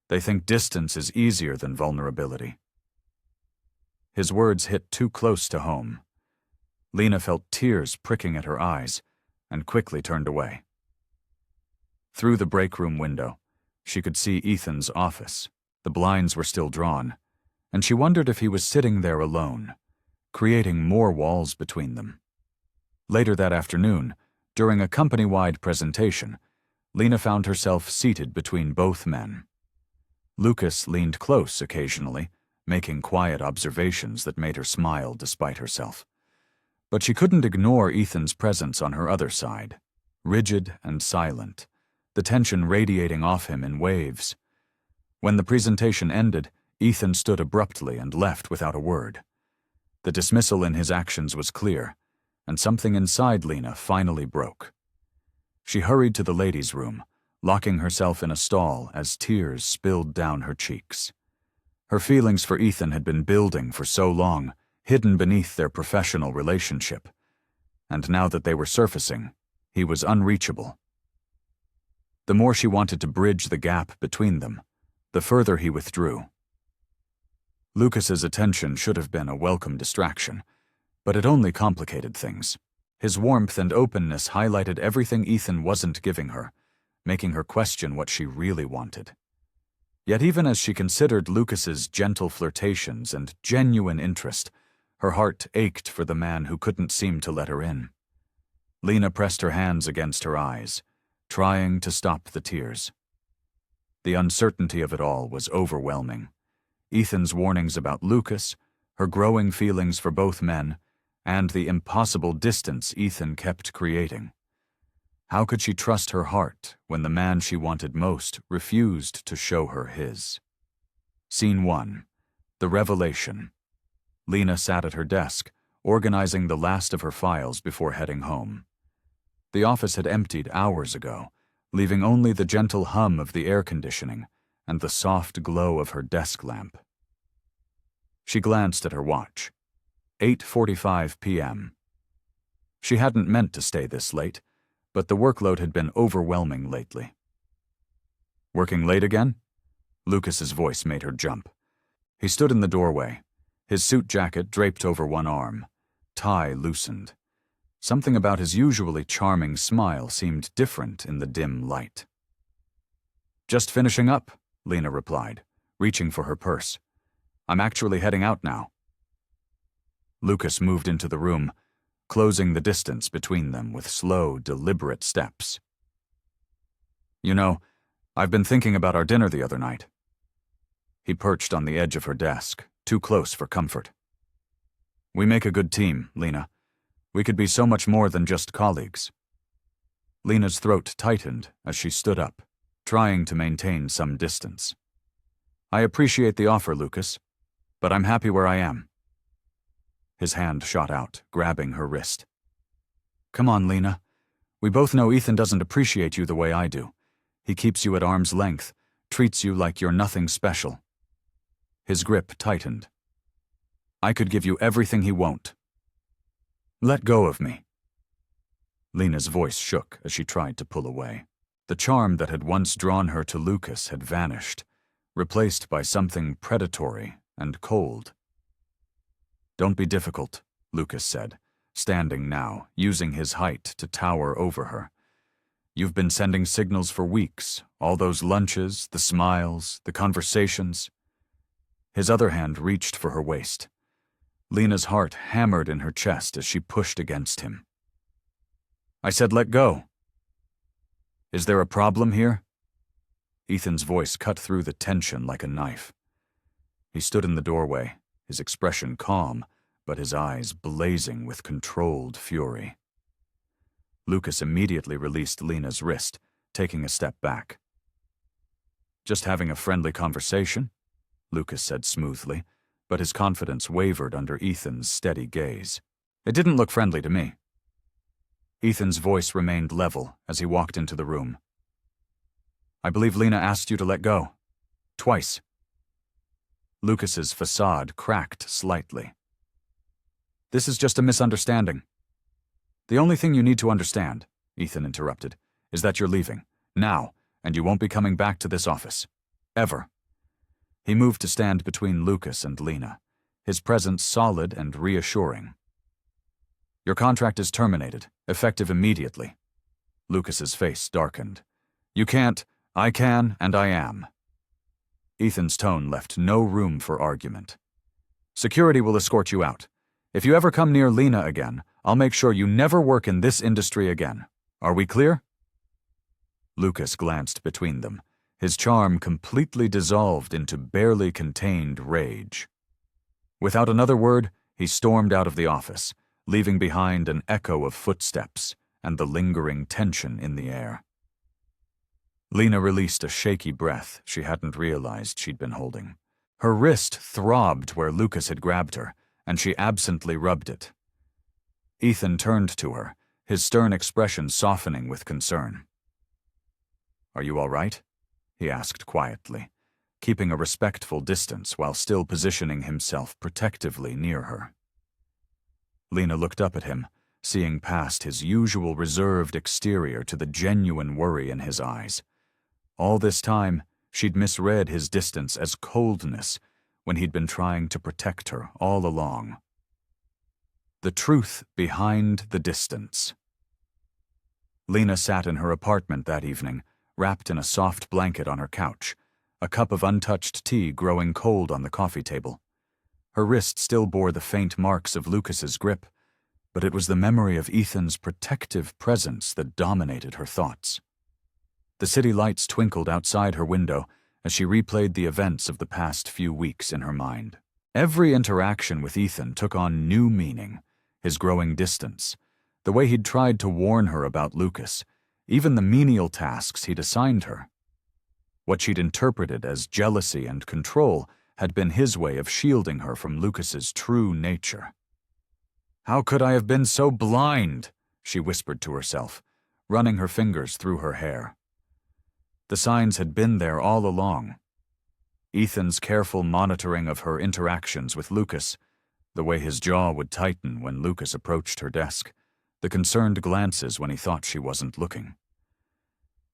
"They think distance is easier than vulnerability." His words hit too close to home. Lena felt tears pricking at her eyes and quickly turned away. Through the break room window, she could see Ethan's office. The blinds were still drawn, and she wondered if he was sitting there alone, creating more walls between them. Later that afternoon, during a company-wide presentation, Lena found herself seated between both men. Lucas leaned close occasionally, making quiet observations that made her smile despite herself. But she couldn't ignore Ethan's presence on her other side, rigid and silent, the tension radiating off him in waves. When the presentation ended, Ethan stood abruptly and left without a word. The dismissal in his actions was clear, and something inside Lena finally broke. She hurried to the ladies' room, locking herself in a stall as tears spilled down her cheeks. Her feelings for Ethan had been building for so long, hidden beneath their professional relationship, and now that they were surfacing, he was unreachable. The more she wanted to bridge the gap between them, the further he withdrew. Lucas's attention should have been a welcome distraction, But it only complicated things. His warmth and openness highlighted everything Ethan wasn't giving her, making her question what she really wanted. Yet even as she considered Lucas's gentle flirtations and genuine interest, her heart ached for the man who couldn't seem to let her in. Lena pressed her hands against her eyes, trying to stop the tears. The uncertainty of it all was overwhelming. Ethan's warnings about Lucas, her growing feelings for both men, and the impossible distance Ethan kept creating. How could she trust her heart when the man she wanted most refused to show her his? Scene 1. The Revelation. Lena sat at her desk, organizing the last of her files before heading home. The office had emptied hours ago, leaving only the gentle hum of the air conditioning and the soft glow of her desk lamp. She glanced at her watch. 8:45 p.m. She hadn't meant to stay this late, but the workload had been overwhelming lately. Working late again? Lucas's voice made her jump. He stood in the doorway, his suit jacket draped over one arm, tie loosened. Something about his usually charming smile seemed different in the dim light. Just finishing up, Lena replied, reaching for her purse. I'm actually heading out now. Lucas moved into the room, closing the distance between them with slow, deliberate steps. You know, I've been thinking about our dinner the other night. He perched on the edge of her desk, too close for comfort. We make a good team, Lena. We could be so much more than just colleagues. Lena's throat tightened as she stood up, trying to maintain some distance. I appreciate the offer, Lucas, but I'm happy where I am. His hand shot out, grabbing her wrist. Come on, Lena. We both know Ethan doesn't appreciate you the way I do. He keeps you at arm's length, treats you like you're nothing special. His grip tightened. I could give you everything he won't. Let go of me. Lena's voice shook as she tried to pull away. The charm that had once drawn her to Lucas had vanished, replaced by something predatory and cold. Don't be difficult, Lucas said, standing now, using his height to tower over her. You've been sending signals for weeks, all those lunches, the smiles, the conversations. His other hand reached for her waist. Lena's heart hammered in her chest as she pushed against him. I said let go. Is there a problem here? Ethan's voice cut through the tension like a knife. He stood in the doorway, his expression calm, but his eyes blazing with controlled fury. Lucas immediately released Lena's wrist, taking a step back. Just having a friendly conversation, Lucas said smoothly, but his confidence wavered under Ethan's steady gaze. It didn't look friendly to me. Ethan's voice remained level as he walked into the room. I believe Lena asked you to let go. Twice. Lucas's facade cracked slightly. This is just a misunderstanding. The only thing you need to understand, Ethan interrupted, is that you're leaving, now, and you won't be coming back to this office. Ever. He moved to stand between Lucas and Lena, his presence solid and reassuring. Your contract is terminated, effective immediately. Lucas's face darkened. You can't, I can, and I am. Ethan's tone left no room for argument. Security will escort you out. If you ever come near Lena again, I'll make sure you never work in this industry again. Are we clear? Lucas glanced between them, his charm completely dissolved into barely contained rage. Without another word, he stormed out of the office, leaving behind an echo of footsteps and the lingering tension in the air. Lena released a shaky breath she hadn't realized she'd been holding. Her wrist throbbed where Lucas had grabbed her, and she absently rubbed it. Ethan turned to her, his stern expression softening with concern. Are you all right? He asked quietly, keeping a respectful distance while still positioning himself protectively near her. Lena looked up at him, seeing past his usual reserved exterior to the genuine worry in his eyes. All this time, she'd misread his distance as coldness when he'd been trying to protect her all along. The truth behind the distance. Lena sat in her apartment that evening, wrapped in a soft blanket on her couch, a cup of untouched tea growing cold on the coffee table. Her wrist still bore the faint marks of Lucas's grip, but it was the memory of Ethan's protective presence that dominated her thoughts. The city lights twinkled outside her window as she replayed the events of the past few weeks in her mind. Every interaction with Ethan took on new meaning: his growing distance, the way he'd tried to warn her about Lucas, even the menial tasks he'd assigned her. What she'd interpreted as jealousy and control had been his way of shielding her from Lucas's true nature. "How could I have been so blind?" she whispered to herself, running her fingers through her hair. The signs had been there all along. Ethan's careful monitoring of her interactions with Lucas, the way his jaw would tighten when Lucas approached her desk, the concerned glances when he thought she wasn't looking.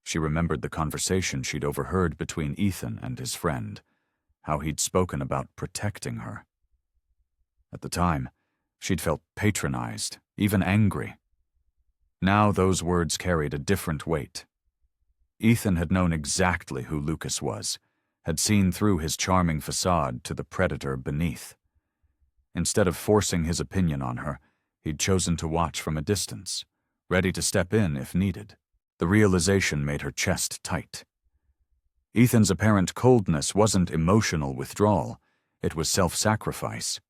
She remembered the conversation she'd overheard between Ethan and his friend, how he'd spoken about protecting her. At the time, she'd felt patronized, even angry. Now those words carried a different weight. Ethan had known exactly who Lucas was, had seen through his charming facade to the predator beneath. Instead of forcing his opinion on her, he'd chosen to watch from a distance, ready to step in if needed. The realization made her chest tight. Ethan's apparent coldness wasn't emotional withdrawal, it was self-sacrifice.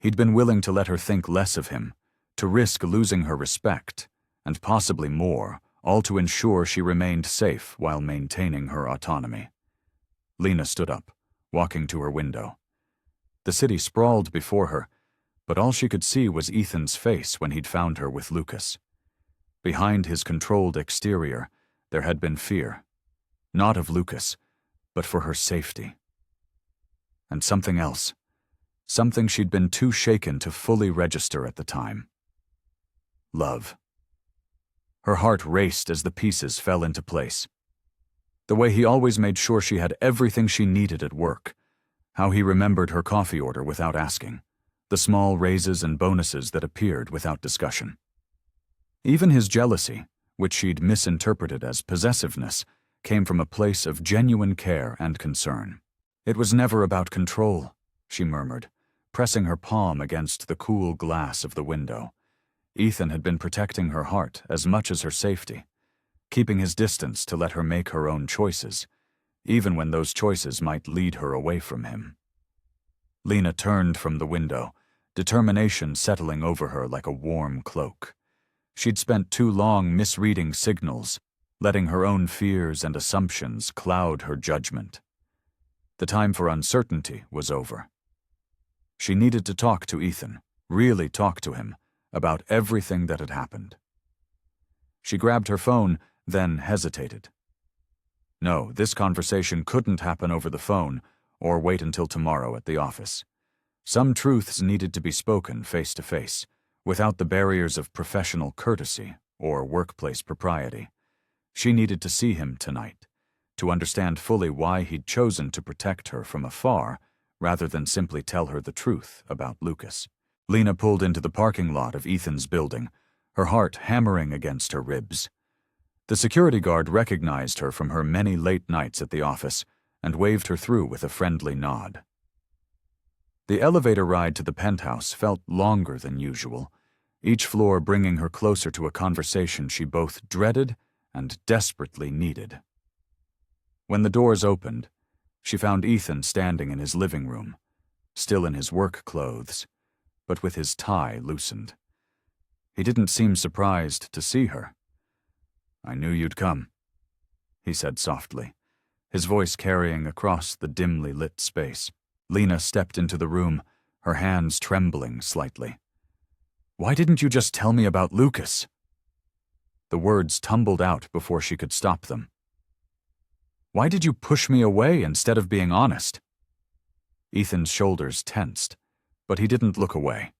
He'd been willing to let her think less of him, to risk losing her respect, and possibly more, all to ensure she remained safe while maintaining her autonomy. Lena stood up, walking to her window. The city sprawled before her, but all she could see was Ethan's face when he'd found her with Lucas. Behind his controlled exterior, there had been fear. Not of Lucas, but for her safety. And something else. Something she'd been too shaken to fully register at the time. Love. Her heart raced as the pieces fell into place. The way he always made sure she had everything she needed at work. How he remembered her coffee order without asking. The small raises and bonuses that appeared without discussion. Even his jealousy, which she'd misinterpreted as possessiveness, came from a place of genuine care and concern. "It was never about control," she murmured, pressing her palm against the cool glass of the window. Ethan had been protecting her heart as much as her safety, keeping his distance to let her make her own choices, even when those choices might lead her away from him. Lena turned from the window, determination settling over her like a warm cloak. She'd spent too long misreading signals, letting her own fears and assumptions cloud her judgment. The time for uncertainty was over. She needed to talk to Ethan, really talk to him, about everything that had happened. She grabbed her phone, then hesitated. No, this conversation couldn't happen over the phone or wait until tomorrow at the office. Some truths needed to be spoken face to face, without the barriers of professional courtesy or workplace propriety. She needed to see him tonight, to understand fully why he'd chosen to protect her from afar rather than simply tell her the truth about Lucas. Lena pulled into the parking lot of Ethan's building, her heart hammering against her ribs. The security guard recognized her from her many late nights at the office and waved her through with a friendly nod. The elevator ride to the penthouse felt longer than usual, each floor bringing her closer to a conversation she both dreaded and desperately needed. When the doors opened, she found Ethan standing in his living room, still in his work clothes, but with his tie loosened. He didn't seem surprised to see her. "I knew you'd come," he said softly, his voice carrying across the dimly lit space. Lena stepped into the room, her hands trembling slightly. "Why didn't you just tell me about Lucas?" The words tumbled out before she could stop them. "Why did you push me away instead of being honest?" Ethan's shoulders tensed, but he didn't look away.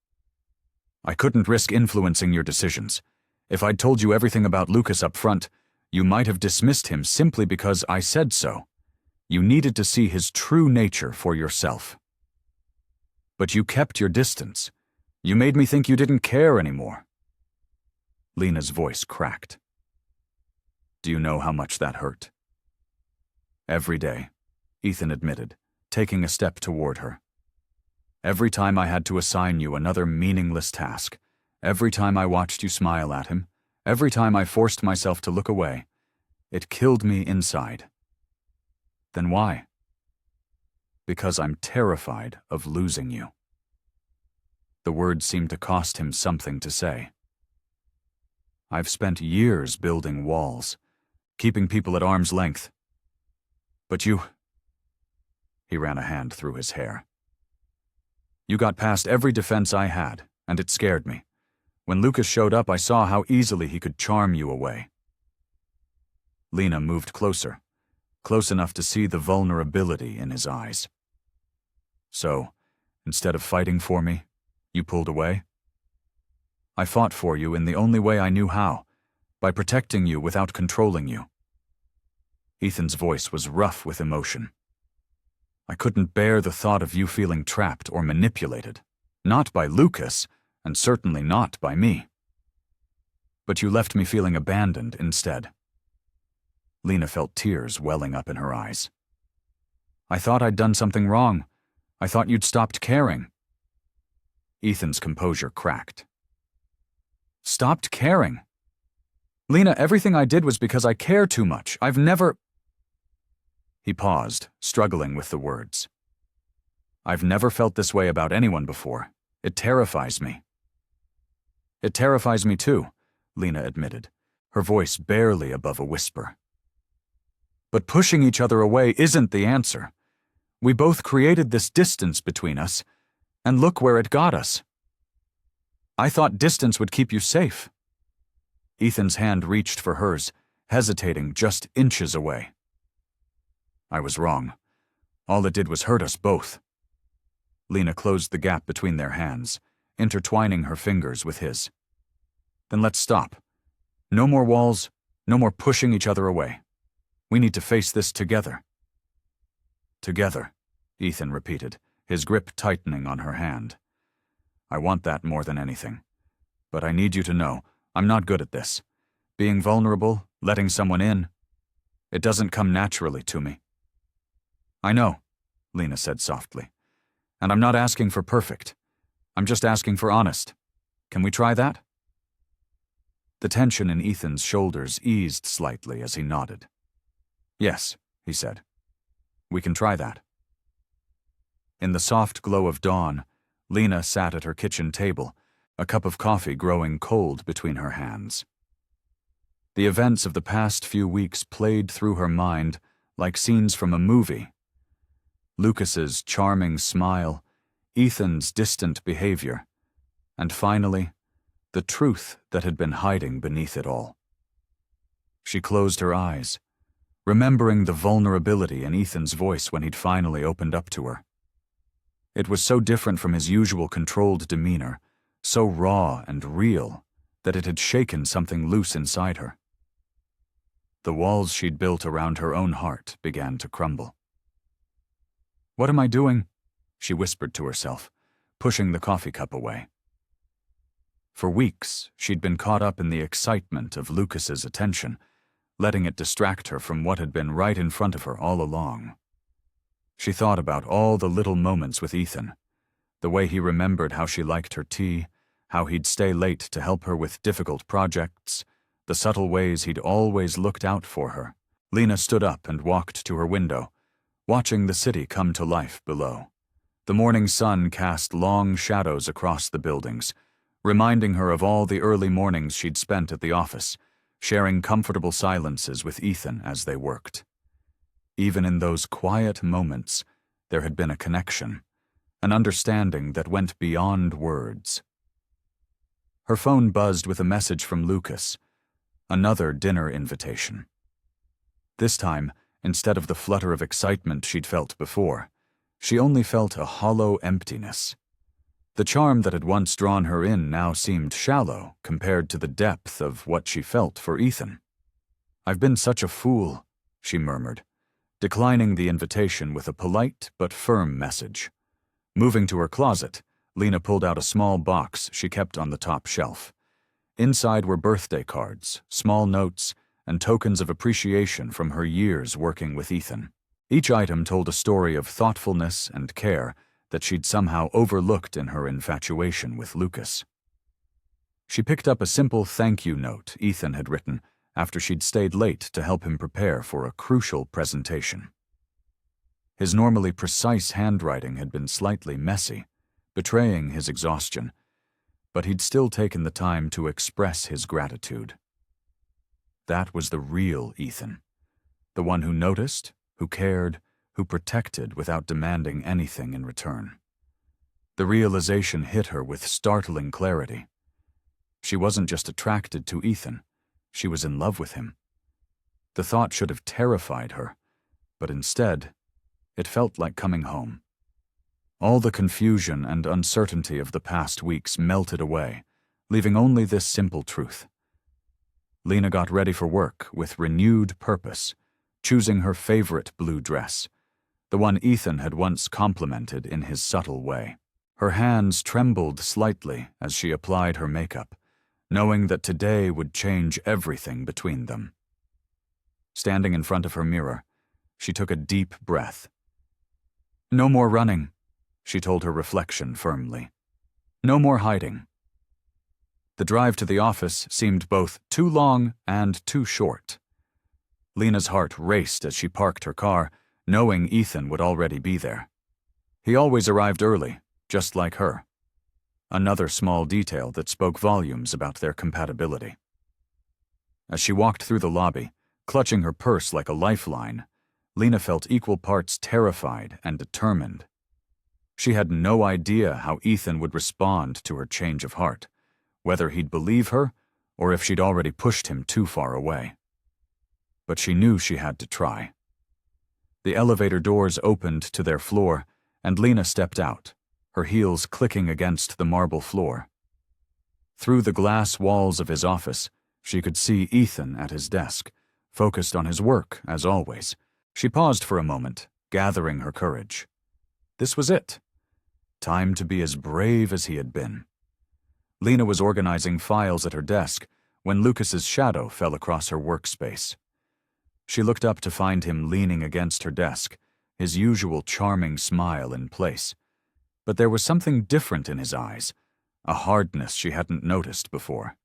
"I couldn't risk influencing your decisions. If I'd told you everything about Lucas up front, you might have dismissed him simply because I said so. You needed to see his true nature for yourself. But you kept your distance. You made me think you didn't care anymore." Lena's voice cracked. "Do you know how much that hurt?" "Every day," Ethan admitted, taking a step toward her. "Every time I had to assign you another meaningless task, every time I watched you smile at him, every time I forced myself to look away, it killed me inside." "Then why?" "Because I'm terrified of losing you." The words seemed to cost him something to say. "I've spent years building walls, keeping people at arm's length. But you—" He ran a hand through his hair. "You got past every defense I had, and it scared me. When Lucas showed up, I saw how easily he could charm you away." Lena moved closer, close enough to see the vulnerability in his eyes. "So, instead of fighting for me, you pulled away?" "I fought for you in the only way I knew how, by protecting you without controlling you." Ethan's voice was rough with emotion. "I couldn't bear the thought of you feeling trapped or manipulated, not by Lucas, and certainly not by me. But you left me feeling abandoned instead." Lena felt tears welling up in her eyes. "I thought I'd done something wrong. I thought you'd stopped caring." Ethan's composure cracked. "Stopped caring? Lena, everything I did was because I care too much. I've never—" He paused, struggling with the words. "I've never felt this way about anyone before. It terrifies me." "It terrifies me too," Lena admitted, her voice barely above a whisper. "But pushing each other away isn't the answer. We both created this distance between us, and look where it got us. I thought distance would keep you safe." Ethan's hand reached for hers, hesitating just inches away. "I was wrong. All it did was hurt us both." Lena closed the gap between their hands, intertwining her fingers with his. "Then let's stop. No more walls, no more pushing each other away. We need to face this together." "Together," Ethan repeated, his grip tightening on her hand. "I want that more than anything. But I need you to know, I'm not good at this. Being vulnerable, letting someone in, it doesn't come naturally to me." "I know," Lena said softly. "And I'm not asking for perfect. I'm just asking for honest. Can we try that?" The tension in Ethan's shoulders eased slightly as he nodded. "Yes," he said. "We can try that." In the soft glow of dawn, Lena sat at her kitchen table, a cup of coffee growing cold between her hands. The events of the past few weeks played through her mind like scenes from a movie. Lucas's charming smile, Ethan's distant behavior, and finally, the truth that had been hiding beneath it all. She closed her eyes, remembering the vulnerability in Ethan's voice when he'd finally opened up to her. It was so different from his usual controlled demeanor, so raw and real, that it had shaken something loose inside her. The walls she'd built around her own heart began to crumble. "What am I doing?" she whispered to herself, pushing the coffee cup away. For weeks, she'd been caught up in the excitement of Lucas's attention, letting it distract her from what had been right in front of her all along. She thought about all the little moments with Ethan, the way he remembered how she liked her tea, how he'd stay late to help her with difficult projects, the subtle ways he'd always looked out for her. Lena stood up and walked to her window, watching the city come to life below. The morning sun cast long shadows across the buildings, reminding her of all the early mornings she'd spent at the office, sharing comfortable silences with Ethan as they worked. Even in those quiet moments, there had been a connection, an understanding that went beyond words. Her phone buzzed with a message from Lucas, another dinner invitation. This time, instead of the flutter of excitement she'd felt before, she only felt a hollow emptiness. The charm that had once drawn her in now seemed shallow compared to the depth of what she felt for Ethan. "I've been such a fool," she murmured, declining the invitation with a polite but firm message. Moving to her closet, Lena pulled out a small box she kept on the top shelf. Inside were birthday cards, small notes, and tokens of appreciation from her years working with Ethan. Each item told a story of thoughtfulness and care that she'd somehow overlooked in her infatuation with Lucas. She picked up a simple thank you note Ethan had written after she'd stayed late to help him prepare for a crucial presentation. His normally precise handwriting had been slightly messy, betraying his exhaustion, but he'd still taken the time to express his gratitude. That was the real Ethan, the one who noticed, who cared, who protected without demanding anything in return. The realization hit her with startling clarity. She wasn't just attracted to Ethan, she was in love with him. The thought should have terrified her, but instead, it felt like coming home. All the confusion and uncertainty of the past weeks melted away, leaving only this simple truth. Lena got ready for work with renewed purpose, choosing her favorite blue dress, the one Ethan had once complimented in his subtle way. Her hands trembled slightly as she applied her makeup, knowing that today would change everything between them. Standing in front of her mirror, she took a deep breath. "No more running," she told her reflection firmly. "No more hiding." The drive to the office seemed both too long and too short. Lena's heart raced as she parked her car, knowing Ethan would already be there. He always arrived early, just like her. Another small detail that spoke volumes about their compatibility. As she walked through the lobby, clutching her purse like a lifeline, Lena felt equal parts terrified and determined. She had no idea how Ethan would respond to her change of heart, whether he'd believe her or if she'd already pushed him too far away. But she knew she had to try. The elevator doors opened to their floor, and Lena stepped out, her heels clicking against the marble floor. Through the glass walls of his office, she could see Ethan at his desk, focused on his work, as always. She paused for a moment, gathering her courage. This was it. Time to be as brave as he had been. Lena was organizing files at her desk when Lucas's shadow fell across her workspace. She looked up to find him leaning against her desk, his usual charming smile in place. But there was something different in his eyes, a hardness she hadn't noticed before.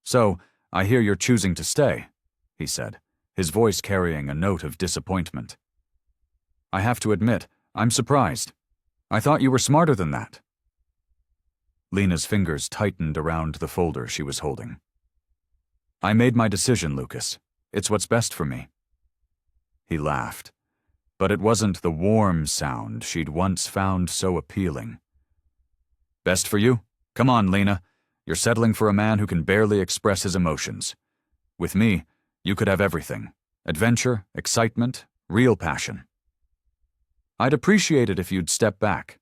"So, I hear you're choosing to stay," he said, his voice carrying a note of disappointment. "I have to admit, I'm surprised. I thought you were smarter than that." Lena's fingers tightened around the folder she was holding. "I made my decision, Lucas. It's what's best for me." He laughed, but it wasn't the warm sound she'd once found so appealing. "Best for you? Come on, Lena. You're settling for a man who can barely express his emotions. With me, you could have everything. Adventure, excitement, real passion." "I'd appreciate it if you'd step back,"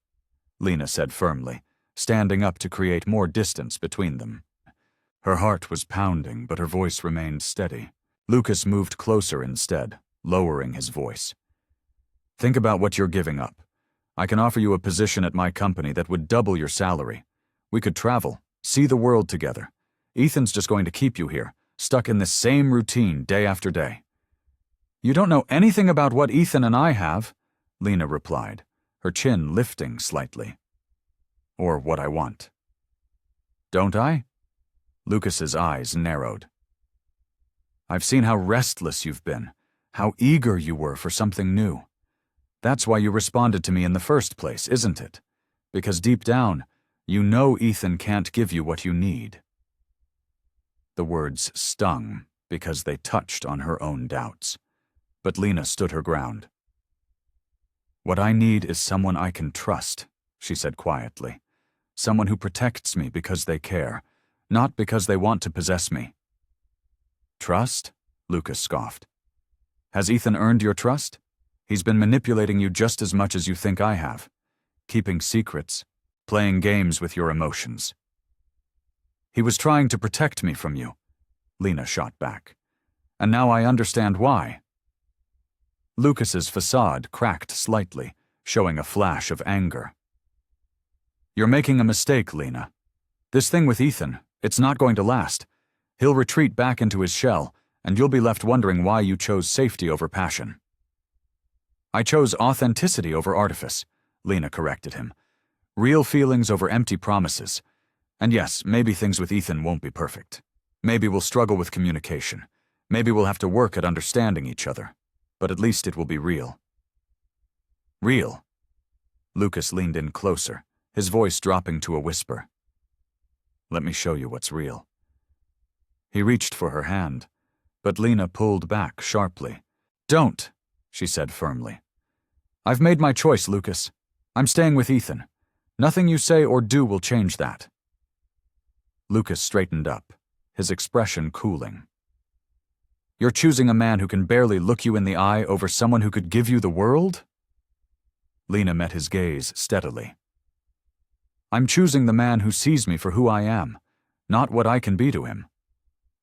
Lena said firmly, standing up to create more distance between them. Her heart was pounding, but her voice remained steady. Lucas moved closer instead, lowering his voice. "Think about what you're giving up. I can offer you a position at my company that would double your salary. We could travel, see the world together. Ethan's just going to keep you here, stuck in this same routine day after day." "You don't know anything about what Ethan and I have," Lena replied, her chin lifting slightly. "Or what I want." "Don't I?" Lucas's eyes narrowed. "I've seen how restless you've been, how eager you were for something new. That's why you responded to me in the first place, isn't it? Because deep down, you know Ethan can't give you what you need." The words stung because they touched on her own doubts, but Lena stood her ground. "What I need is someone I can trust," she said quietly. "Someone who protects me because they care, not because they want to possess me." "Trust?" Lucas scoffed. "Has Ethan earned your trust? He's been manipulating you just as much as you think I have, keeping secrets, playing games with your emotions." "He was trying to protect me from you," Lena shot back. "And now I understand why." Lucas's facade cracked slightly, showing a flash of anger. You're making a mistake, Lena. This thing with Ethan, it's not going to last. He'll retreat back into his shell, and you'll be left wondering why you chose safety over passion. I chose authenticity over artifice, Lena corrected him. Real feelings over empty promises. And yes, maybe things with Ethan won't be perfect. Maybe we'll struggle with communication. Maybe we'll have to work at understanding each other. But at least it will be real. Real? Lucas leaned in closer, his voice dropping to a whisper. Let me show you what's real. He reached for her hand, but Lena pulled back sharply. Don't, she said firmly. I've made my choice, Lucas. I'm staying with Ethan. Nothing you say or do will change that. Lucas straightened up, his expression cooling. You're choosing a man who can barely look you in the eye over someone who could give you the world? Lena met his gaze steadily. I'm choosing the man who sees me for who I am, not what I can be to him.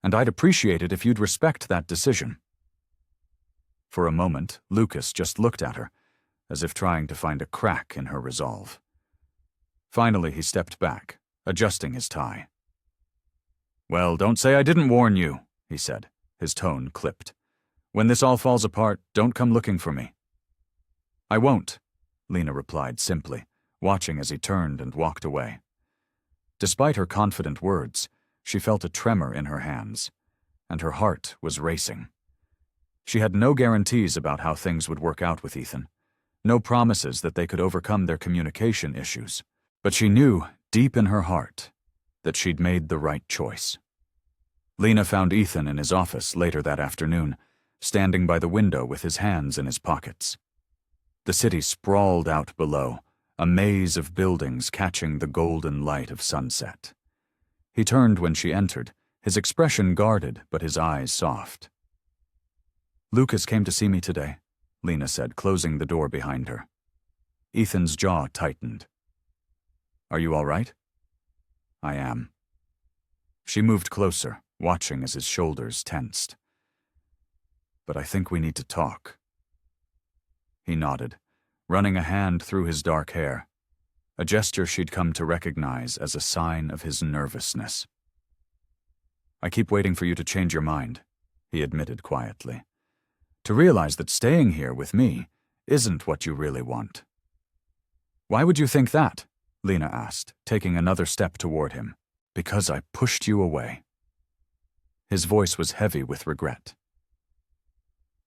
And I'd appreciate it if you'd respect that decision. For a moment, Lucas just looked at her, as if trying to find a crack in her resolve. Finally, he stepped back, adjusting his tie. Well, don't say I didn't warn you, he said, his tone clipped. When this all falls apart, don't come looking for me. I won't, Lena replied simply, watching as he turned and walked away. Despite her confident words, she felt a tremor in her hands, and her heart was racing. She had no guarantees about how things would work out with Ethan, no promises that they could overcome their communication issues, but she knew, deep in her heart, that she'd made the right choice. Lena found Ethan in his office later that afternoon, standing by the window with his hands in his pockets. The city sprawled out below, a maze of buildings catching the golden light of sunset. He turned when she entered, his expression guarded but his eyes soft. Lucas came to see me today, Lena said, closing the door behind her. Ethan's jaw tightened. Are you all right? I am. She moved closer, watching as his shoulders tensed. But I think we need to talk. He nodded, running a hand through his dark hair, a gesture she'd come to recognize as a sign of his nervousness. I keep waiting for you to change your mind, he admitted quietly. To realize that staying here with me isn't what you really want. Why would you think that? Lena asked, taking another step toward him. Because I pushed you away. His voice was heavy with regret.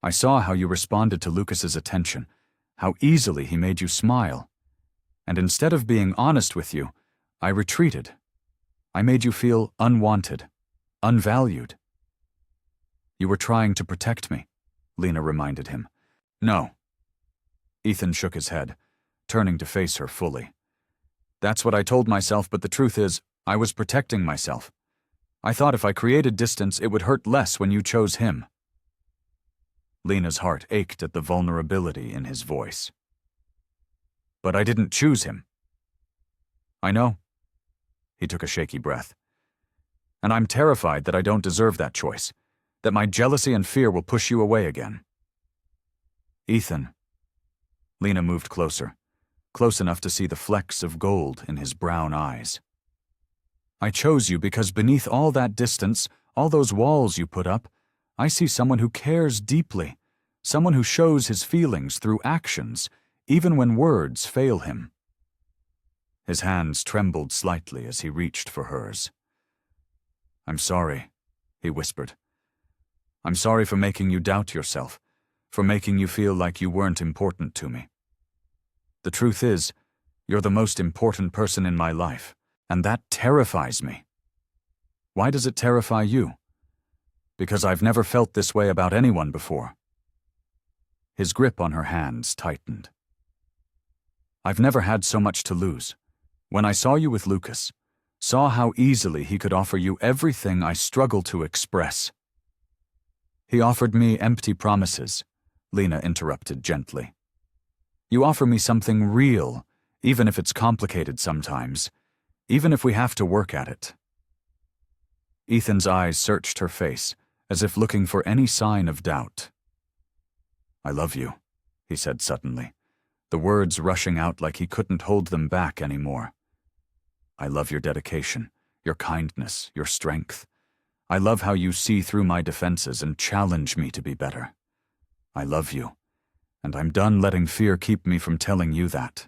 I saw how you responded to Lucas's attention, how easily he made you smile. And instead of being honest with you, I retreated. I made you feel unwanted, unvalued. You were trying to protect me, Lena reminded him. No. Ethan shook his head, turning to face her fully. That's what I told myself, but the truth is, I was protecting myself. I thought if I created distance, it would hurt less when you chose him. Lena's heart ached at the vulnerability in his voice. But I didn't choose him. I know. He took a shaky breath. And I'm terrified that I don't deserve that choice, that my jealousy and fear will push you away again. Ethan. Lena moved closer, close enough to see the flecks of gold in his brown eyes. I chose you because beneath all that distance, all those walls you put up, I see someone who cares deeply, someone who shows his feelings through actions, even when words fail him. His hands trembled slightly as he reached for hers. I'm sorry, he whispered. I'm sorry for making you doubt yourself, for making you feel like you weren't important to me. The truth is, you're the most important person in my life, and that terrifies me. Why does it terrify you? Because I've never felt this way about anyone before. His grip on her hands tightened. I've never had so much to lose. When I saw you with Lucas, saw how easily he could offer you everything I struggle to express. He offered me empty promises, Lena interrupted gently. You offer me something real, even if it's complicated sometimes, even if we have to work at it. Ethan's eyes searched her face, as if looking for any sign of doubt. I love you, he said suddenly, the words rushing out like he couldn't hold them back anymore. I love your dedication, your kindness, your strength. I love how you see through my defenses and challenge me to be better. I love you, and I'm done letting fear keep me from telling you that."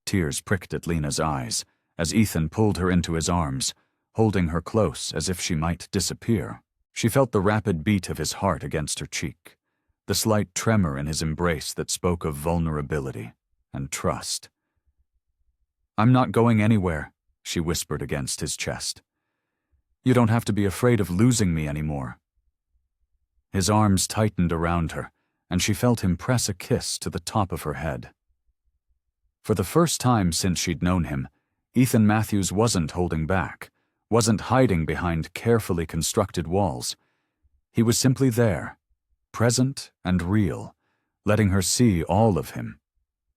Tears pricked at Lena's eyes as Ethan pulled her into his arms, holding her close as if she might disappear. She felt the rapid beat of his heart against her cheek, the slight tremor in his embrace that spoke of vulnerability and trust. "I'm not going anywhere," she whispered against his chest. "You don't have to be afraid of losing me anymore." His arms tightened around her, and she felt him press a kiss to the top of her head. For the first time since she'd known him, Ethan Matthews wasn't holding back, wasn't hiding behind carefully constructed walls. He was simply there, present and real, letting her see all of him: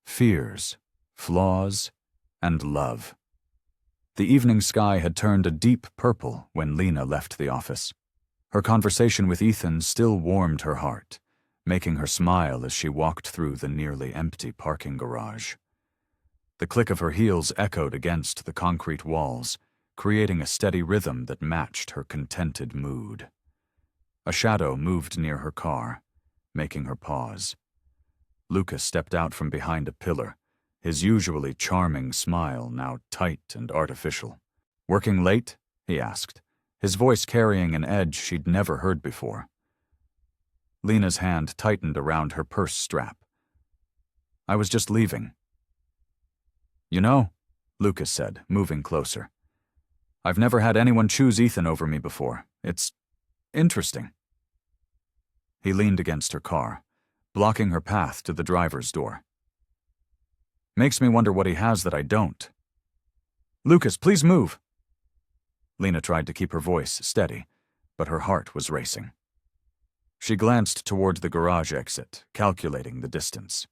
fears, flaws, and love. The evening sky had turned a deep purple when Lena left the office. Her conversation with Ethan still warmed her heart, making her smile as she walked through the nearly empty parking garage. The click of her heels echoed against the concrete walls, creating a steady rhythm that matched her contented mood. A shadow moved near her car, making her pause. Lucas stepped out from behind a pillar, his usually charming smile now tight and artificial. "Working late?" he asked, his voice carrying an edge she'd never heard before. Lena's hand tightened around her purse strap. "I was just leaving." "You know," Lucas said, moving closer, "I've never had anyone choose Ethan over me before. It's interesting." He leaned against her car, blocking her path to the driver's door. "Makes me wonder what he has that I don't." "Lucas, please move." Lena tried to keep her voice steady, but her heart was racing. She glanced toward the garage exit, calculating the distance.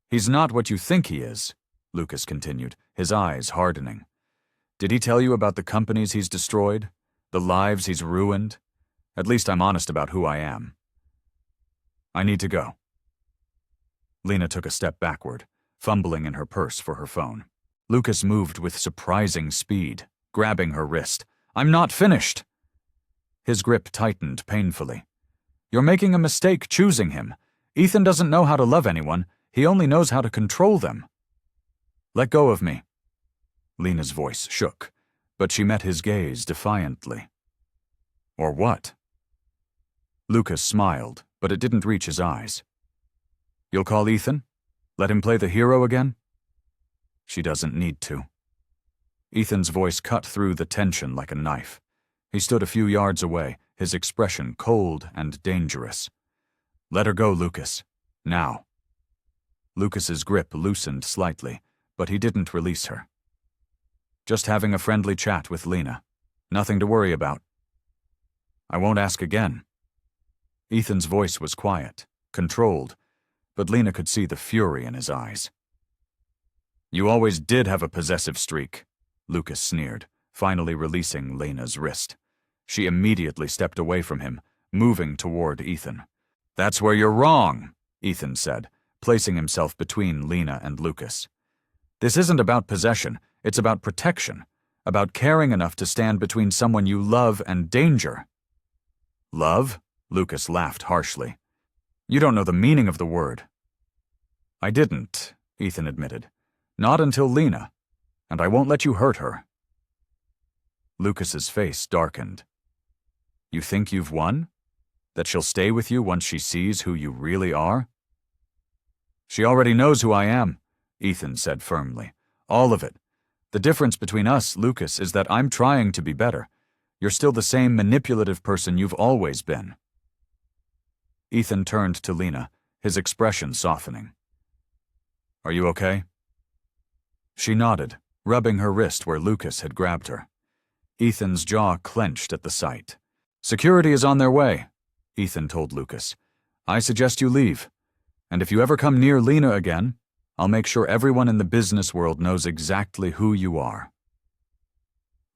"He's not what you think he is," Lucas continued, his eyes hardening. "Did he tell you about the companies he's destroyed? The lives he's ruined? At least I'm honest about who I am." "I need to go." Lena took a step backward, fumbling in her purse for her phone. Lucas moved with surprising speed, grabbing her wrist. "I'm not finished." His grip tightened painfully. "You're making a mistake choosing him. Ethan doesn't know how to love anyone. He only knows how to control them." "Let go of me." Lena's voice shook, but she met his gaze defiantly. "Or what?" Lucas smiled, but it didn't reach his eyes. "You'll call Ethan? Let him play the hero again?" "She doesn't need to." Ethan's voice cut through the tension like a knife. He stood a few yards away, his expression cold and dangerous. "Let her go, Lucas. Now." Lucas's grip loosened slightly, but he didn't release her. "Just having a friendly chat with Lena. Nothing to worry about." "I won't ask again." Ethan's voice was quiet, controlled, but Lena could see the fury in his eyes. "You always did have a possessive streak," Lucas sneered, finally releasing Lena's wrist. She immediately stepped away from him, moving toward Ethan. "That's where you're wrong," Ethan said, placing himself between Lena and Lucas. "This isn't about possession, it's about protection, about caring enough to stand between someone you love and danger." "Love?" Lucas laughed harshly. "You don't know the meaning of the word." "I didn't," Ethan admitted. "Not until Lena, and I won't let you hurt her." Lucas's face darkened. "You think you've won? That she'll stay with you once she sees who you really are?" "She already knows who I am," Ethan said firmly. "All of it. The difference between us, Lucas, is that I'm trying to be better. You're still the same manipulative person you've always been." Ethan turned to Lena, his expression softening. "Are you okay?" She nodded, rubbing her wrist where Lucas had grabbed her. Ethan's jaw clenched at the sight. "Security is on their way," Ethan told Lucas. "I suggest you leave. And if you ever come near Lena again, I'll make sure everyone in the business world knows exactly who you are."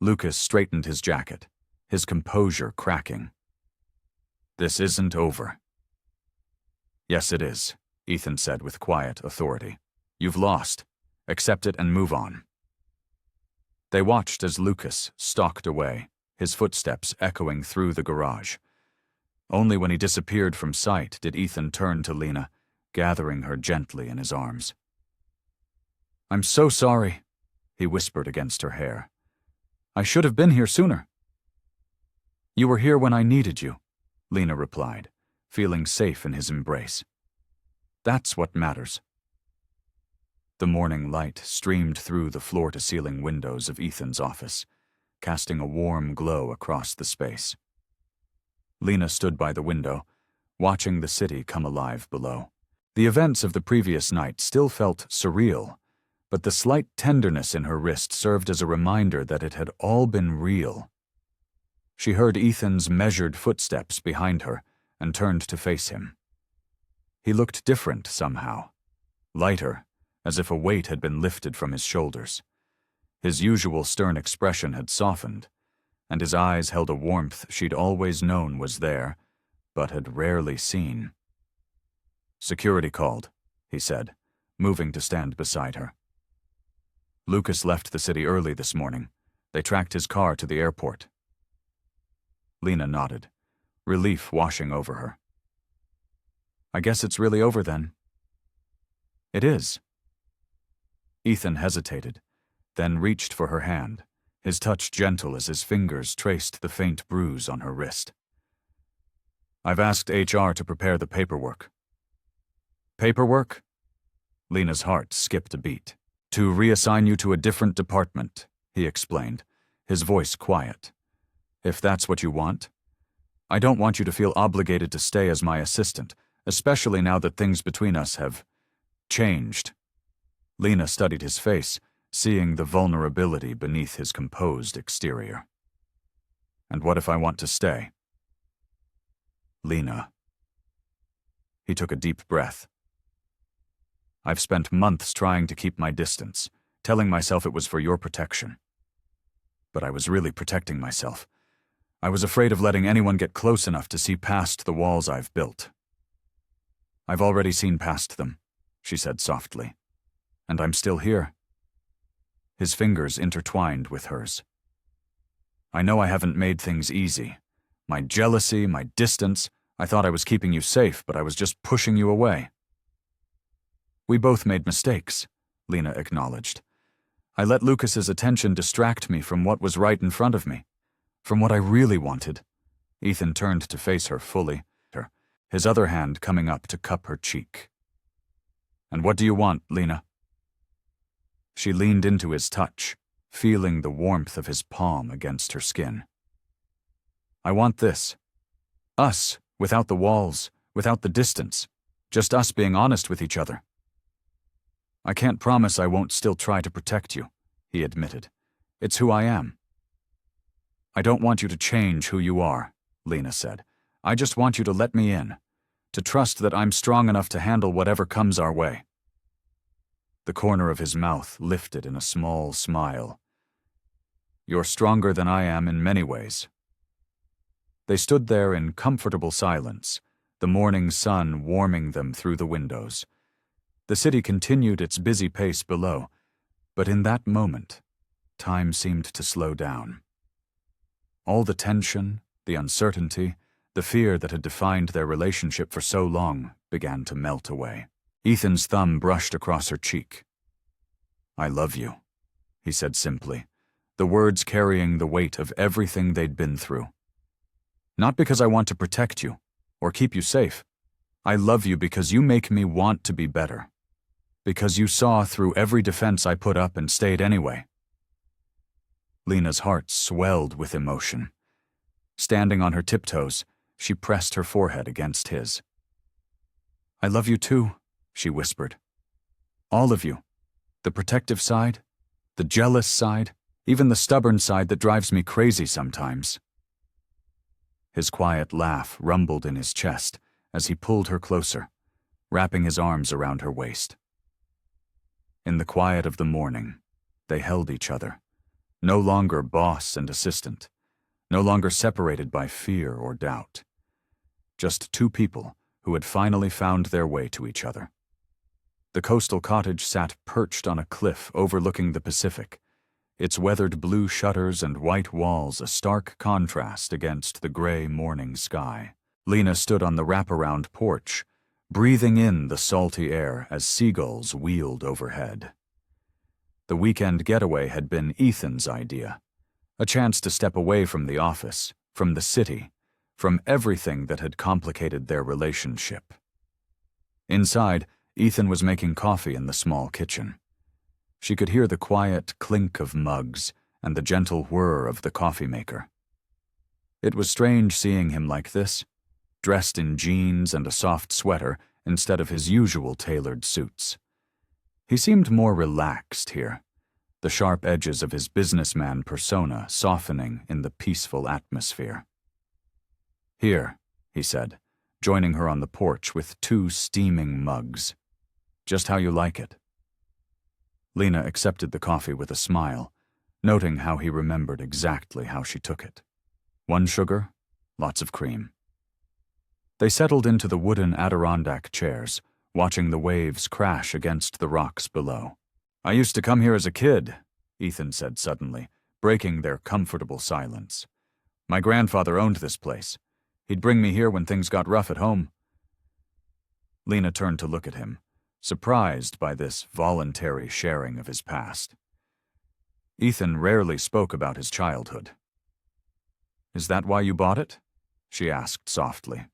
Lucas straightened his jacket, his composure cracking. "This isn't over." "Yes, it is," Ethan said with quiet authority. "You've lost. Accept it and move on." They watched as Lucas stalked away, his footsteps echoing through the garage. Only when he disappeared from sight did Ethan turn to Lena, gathering her gently in his arms. "I'm so sorry," he whispered against her hair. "I should have been here sooner." "You were here when I needed you," Lena replied, feeling safe in his embrace. "That's what matters." The morning light streamed through the floor-to-ceiling windows of Ethan's office, casting a warm glow across the space. Lena stood by the window, watching the city come alive below. The events of the previous night still felt surreal, but the slight tenderness in her wrist served as a reminder that it had all been real. She heard Ethan's measured footsteps behind her and turned to face him. He looked different somehow, lighter, as if a weight had been lifted from his shoulders. His usual stern expression had softened, and his eyes held a warmth she'd always known was there, but had rarely seen. "Security called," he said, moving to stand beside her. "Lucas left the city early this morning. They tracked his car to the airport." Lena nodded, relief washing over her. "I guess it's really over then." "It is." Ethan hesitated, then reached for her hand, his touch gentle as his fingers traced the faint bruise on her wrist. "I've asked HR to prepare the paperwork." "Paperwork?" Lena's heart skipped a beat. "To reassign you to a different department," he explained, his voice quiet. "If that's what you want. I don't want you to feel obligated to stay as my assistant, especially now that things between us have changed." Lena studied his face, seeing the vulnerability beneath his composed exterior. "And what if I want to stay?" "Lena." He took a deep breath. "I've spent months trying to keep my distance, telling myself it was for your protection. But I was really protecting myself. I was afraid of letting anyone get close enough to see past the walls I've built." "I've already seen past them," she said softly. "And I'm still here." His fingers intertwined with hers. "I know I haven't made things easy. My jealousy, my distance, I thought I was keeping you safe, but I was just pushing you away." "We both made mistakes," Lena acknowledged. "I let Lucas's attention distract me from what was right in front of me, from what I really wanted." Ethan turned to face her fully, his other hand coming up to cup her cheek. "And what do you want, Lena?" She leaned into his touch, feeling the warmth of his palm against her skin. "I want this. Us, without the walls, without the distance, just us being honest with each other." "I can't promise I won't still try to protect you," he admitted. "It's who I am." "I don't want you to change who you are," Lena said. "I just want you to let me in, to trust that I'm strong enough to handle whatever comes our way." The corner of his mouth lifted in a small smile. "You're stronger than I am in many ways." They stood there in comfortable silence, the morning sun warming them through the windows. The city continued its busy pace below, but in that moment, time seemed to slow down. All the tension, the uncertainty, the fear that had defined their relationship for so long began to melt away. Ethan's thumb brushed across her cheek. "I love you," he said simply, the words carrying the weight of everything they'd been through. "Not because I want to protect you or keep you safe. I love you because you make me want to be better. Because you saw through every defense I put up and stayed anyway." Lena's heart swelled with emotion. Standing on her tiptoes, she pressed her forehead against his. "I love you too," she whispered. "All of you. The protective side, the jealous side, even the stubborn side that drives me crazy sometimes." His quiet laugh rumbled in his chest as he pulled her closer, wrapping his arms around her waist. In the quiet of the morning, they held each other, no longer boss and assistant, no longer separated by fear or doubt. Just two people who had finally found their way to each other. The coastal cottage sat perched on a cliff overlooking the Pacific, its weathered blue shutters and white walls a stark contrast against the gray morning sky. Lena stood on the wraparound porch, breathing in the salty air as seagulls wheeled overhead. The weekend getaway had been Ethan's idea, a chance to step away from the office, from the city, from everything that had complicated their relationship. Inside, Ethan was making coffee in the small kitchen. She could hear the quiet clink of mugs and the gentle whir of the coffee maker. It was strange seeing him like this, dressed in jeans and a soft sweater instead of his usual tailored suits. He seemed more relaxed here, the sharp edges of his businessman persona softening in the peaceful atmosphere. "Here," he said, joining her on the porch with 2 steaming mugs. "Just how you like it." Lena accepted the coffee with a smile, noting how he remembered exactly how she took it. 1 sugar, lots of cream. They settled into the wooden Adirondack chairs, watching the waves crash against the rocks below. "I used to come here as a kid," Ethan said suddenly, breaking their comfortable silence. "My grandfather owned this place. He'd bring me here when things got rough at home." Lena turned to look at him, surprised by this voluntary sharing of his past. Ethan rarely spoke about his childhood. "Is that why you bought it?" she asked softly.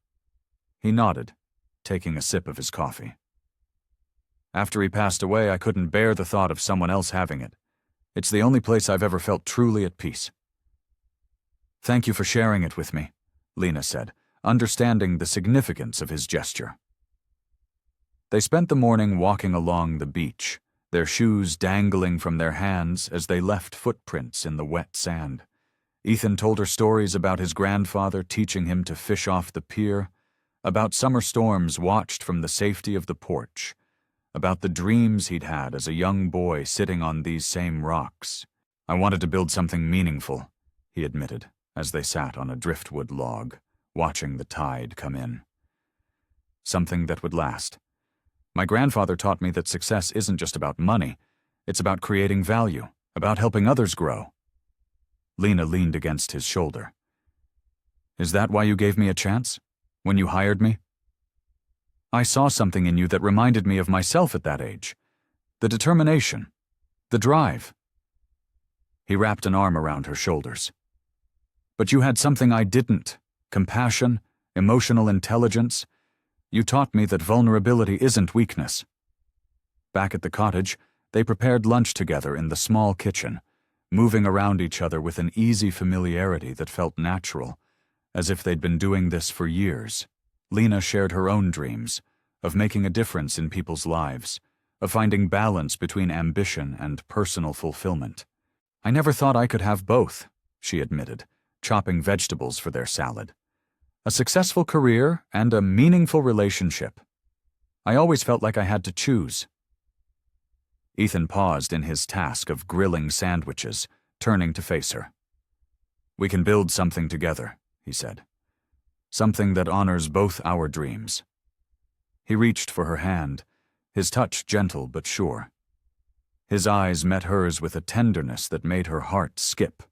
He nodded, taking a sip of his coffee. "After he passed away, I couldn't bear the thought of someone else having it. It's the only place I've ever felt truly at peace." "Thank you for sharing it with me," Lena said, understanding the significance of his gesture. They spent the morning walking along the beach, their shoes dangling from their hands as they left footprints in the wet sand. Ethan told her stories about his grandfather teaching him to fish off the pier, about summer storms watched from the safety of the porch, about the dreams he'd had as a young boy sitting on these same rocks. "I wanted to build something meaningful," he admitted, as they sat on a driftwood log, watching the tide come in. "Something that would last. My grandfather taught me that success isn't just about money, it's about creating value, about helping others grow." Lena leaned against his shoulder. "Is that why you gave me a chance? When you hired me?" "I saw something in you that reminded me of myself at that age. The determination, the drive." He wrapped an arm around her shoulders. "But you had something I didn't. Compassion, emotional intelligence. You taught me that vulnerability isn't weakness." Back at the cottage, they prepared lunch together in the small kitchen, moving around each other with an easy familiarity that felt natural, as if they'd been doing this for years. Lena shared her own dreams, of making a difference in people's lives, of finding balance between ambition and personal fulfillment. "I never thought I could have both," she admitted, chopping vegetables for their salad. "A successful career and a meaningful relationship. I always felt like I had to choose." Ethan paused in his task of grilling sandwiches, turning to face her. "We can build something together," he said. "Something that honors both our dreams." He reached for her hand, his touch gentle but sure. His eyes met hers with a tenderness that made her heart skip.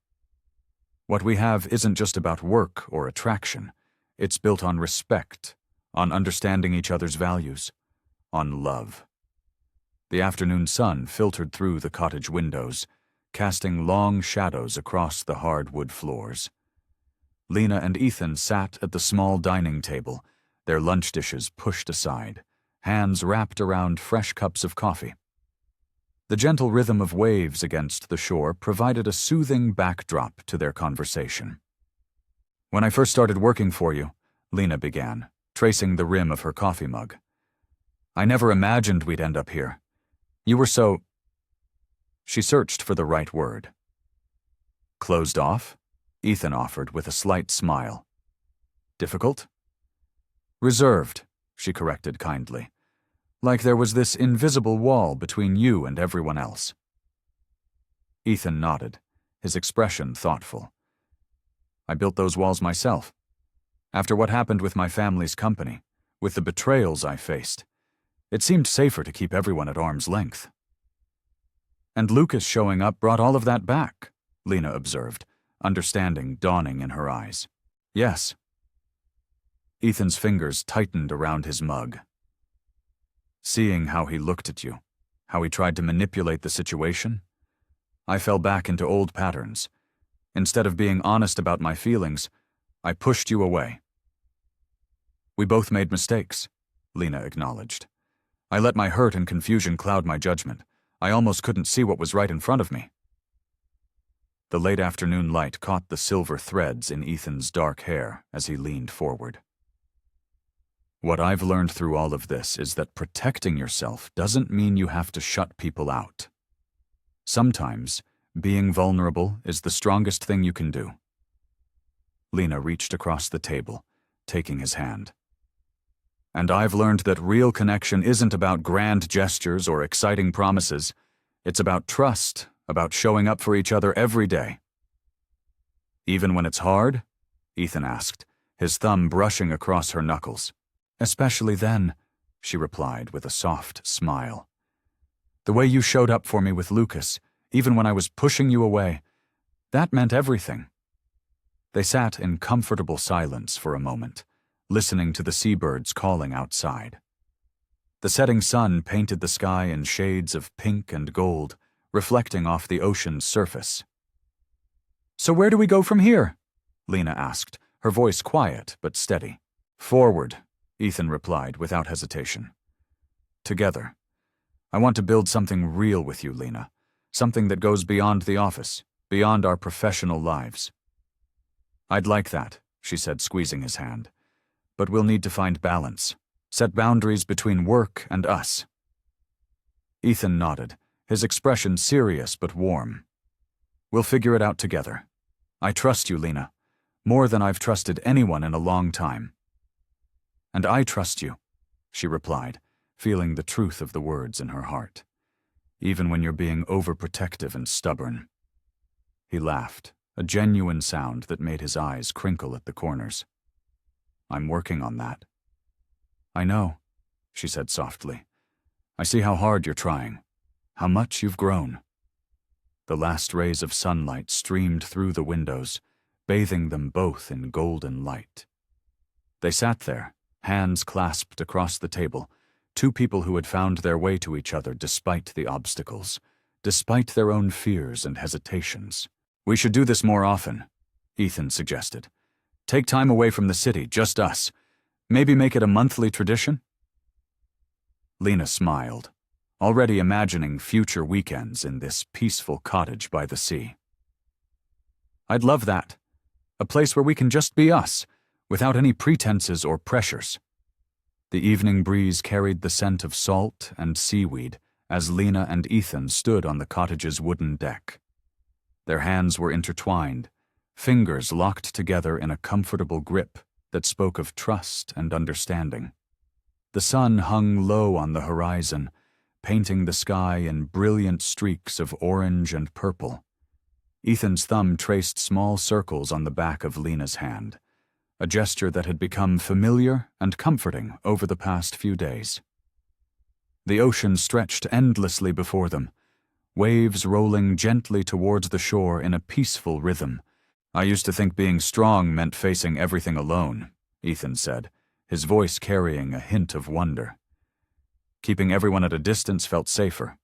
"What we have isn't just about work or attraction. It's built on respect, on understanding each other's values, on love." The afternoon sun filtered through the cottage windows, casting long shadows across the hardwood floors. Lena and Ethan sat at the small dining table, their lunch dishes pushed aside, hands wrapped around fresh cups of coffee. The gentle rhythm of waves against the shore provided a soothing backdrop to their conversation. "When I first started working for you," Lena began, tracing the rim of her coffee mug, "I never imagined we'd end up here. You were so—" She searched for the right word. "Closed off?" Ethan offered with a slight smile. "Difficult?" "Reserved," she corrected kindly. "Like there was this invisible wall between you and everyone else." Ethan nodded, his expression thoughtful. "I built those walls myself. After what happened with my family's company, with the betrayals I faced, it seemed safer to keep everyone at arm's length." And Lucas showing up brought all of that back, Lena observed, understanding dawning in her eyes. Yes. Ethan's fingers tightened around his mug. Seeing how he looked at you, how he tried to manipulate the situation, I fell back into old patterns. Instead of being honest about my feelings, I pushed you away. We both made mistakes, Lena acknowledged. I let my hurt and confusion cloud my judgment. I almost couldn't see what was right in front of me. The late afternoon light caught the silver threads in Ethan's dark hair as he leaned forward. What I've learned through all of this is that protecting yourself doesn't mean you have to shut people out. Sometimes, being vulnerable is the strongest thing you can do. Lena reached across the table, taking his hand. And I've learned that real connection isn't about grand gestures or exciting promises. It's about trust, about showing up for each other every day. Even when it's hard? Ethan asked, his thumb brushing across her knuckles. Especially then, she replied with a soft smile. The way you showed up for me with Lucas, even when I was pushing you away, that meant everything. They sat in comfortable silence for a moment, listening to the seabirds calling outside. The setting sun painted the sky in shades of pink and gold, reflecting off the ocean's surface. So where do we go from here? Lena asked, her voice quiet but steady. Forward, Ethan replied without hesitation. Together. I want to build something real with you, Lena. Something that goes beyond the office, beyond our professional lives. I'd like that, she said, squeezing his hand. But we'll need to find balance, set boundaries between work and us. Ethan nodded, his expression serious but warm. We'll figure it out together. I trust you, Lena, more than I've trusted anyone in a long time. And I trust you, she replied, feeling the truth of the words in her heart, even when you're being overprotective and stubborn. He laughed, a genuine sound that made his eyes crinkle at the corners. I'm working on that. I know, she said softly. I see how hard you're trying, how much you've grown. The last rays of sunlight streamed through the windows, bathing them both in golden light. They sat there, hands clasped across the table, two people who had found their way to each other despite the obstacles, despite their own fears and hesitations. We should do this more often, Ethan suggested. Take time away from the city, just us. Maybe make it a monthly tradition? Lena smiled, already imagining future weekends in this peaceful cottage by the sea. I'd love that. A place where we can just be us, without any pretenses or pressures. The evening breeze carried the scent of salt and seaweed as Lena and Ethan stood on the cottage's wooden deck. Their hands were intertwined, fingers locked together in a comfortable grip that spoke of trust and understanding. The sun hung low on the horizon, painting the sky in brilliant streaks of orange and purple. Ethan's thumb traced small circles on the back of Lena's hand, a gesture that had become familiar and comforting over the past few days. The ocean stretched endlessly before them, waves rolling gently towards the shore in a peaceful rhythm. I used to think being strong meant facing everything alone, Ethan said, his voice carrying a hint of wonder. Keeping everyone at a distance felt safer.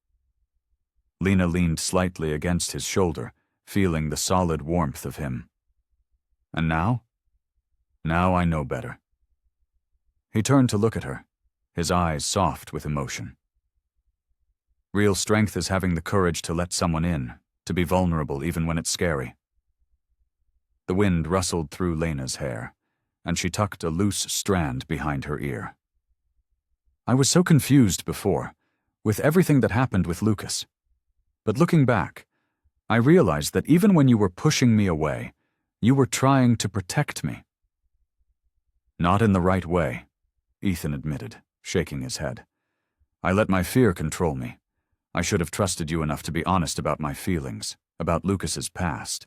Lena leaned slightly against his shoulder, feeling the solid warmth of him. And now? Now I know better. He turned to look at her, his eyes soft with emotion. Real strength is having the courage to let someone in, to be vulnerable even when it's scary. The wind rustled through Lena's hair, and she tucked a loose strand behind her ear. I was so confused before, with everything that happened with Lucas. But looking back, I realized that even when you were pushing me away, you were trying to protect me. Not in the right way, Ethan admitted, shaking his head. I let my fear control me. I should have trusted you enough to be honest about my feelings, about Lucas's past.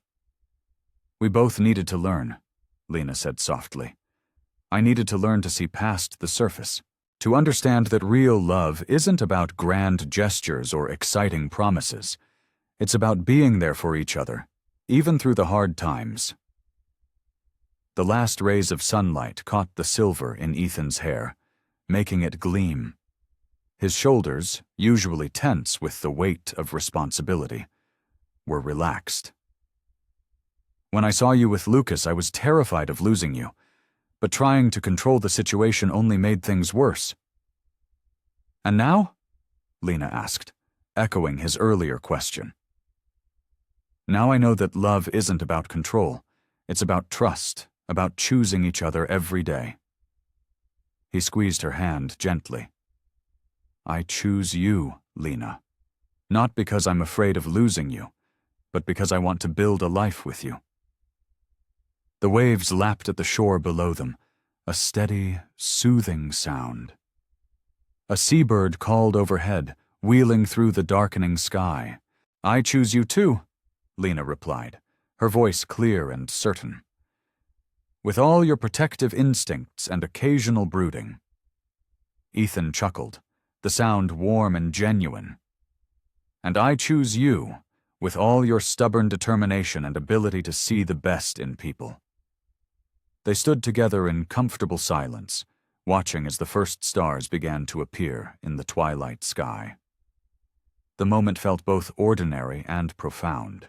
We both needed to learn, Lena said softly. I needed to learn to see past the surface, to understand that real love isn't about grand gestures or exciting promises. It's about being there for each other, even through the hard times. The last rays of sunlight caught the silver in Ethan's hair, making it gleam. His shoulders, usually tense with the weight of responsibility, were relaxed. When I saw you with Lucas, I was terrified of losing you, but trying to control the situation only made things worse. And now? Lena asked, echoing his earlier question. Now I know that love isn't about control. It's about trust, about choosing each other every day. He squeezed her hand gently. I choose you, Lena. Not because I'm afraid of losing you, but because I want to build a life with you. The waves lapped at the shore below them, a steady, soothing sound. A seabird called overhead, wheeling through the darkening sky. I choose you too, Lena replied, her voice clear and certain. With all your protective instincts and occasional brooding. Ethan chuckled, the sound warm and genuine. And I choose you, with all your stubborn determination and ability to see the best in people. They stood together in comfortable silence, watching as the first stars began to appear in the twilight sky. The moment felt both ordinary and profound.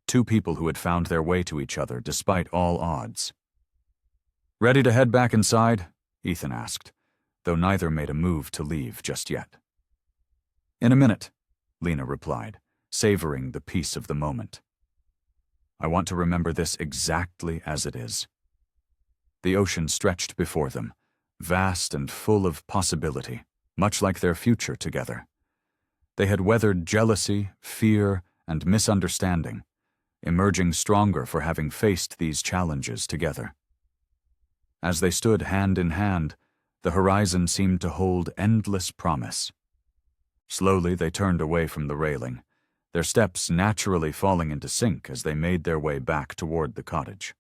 Two people who had found their way to each other despite all odds. Ready to head back inside? Ethan asked, though neither made a move to leave just yet. In a minute, Lena replied, savoring the peace of the moment. I want to remember this exactly as it is. The ocean stretched before them, vast and full of possibility, much like their future together. They had weathered jealousy, fear, and misunderstanding, emerging stronger for having faced these challenges together. As they stood hand in hand, the horizon seemed to hold endless promise. Slowly they turned away from the railing, their steps naturally falling into sync as they made their way back toward the cottage.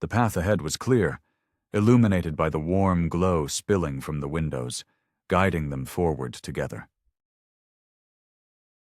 The path ahead was clear, illuminated by the warm glow spilling from the windows, guiding them forward together.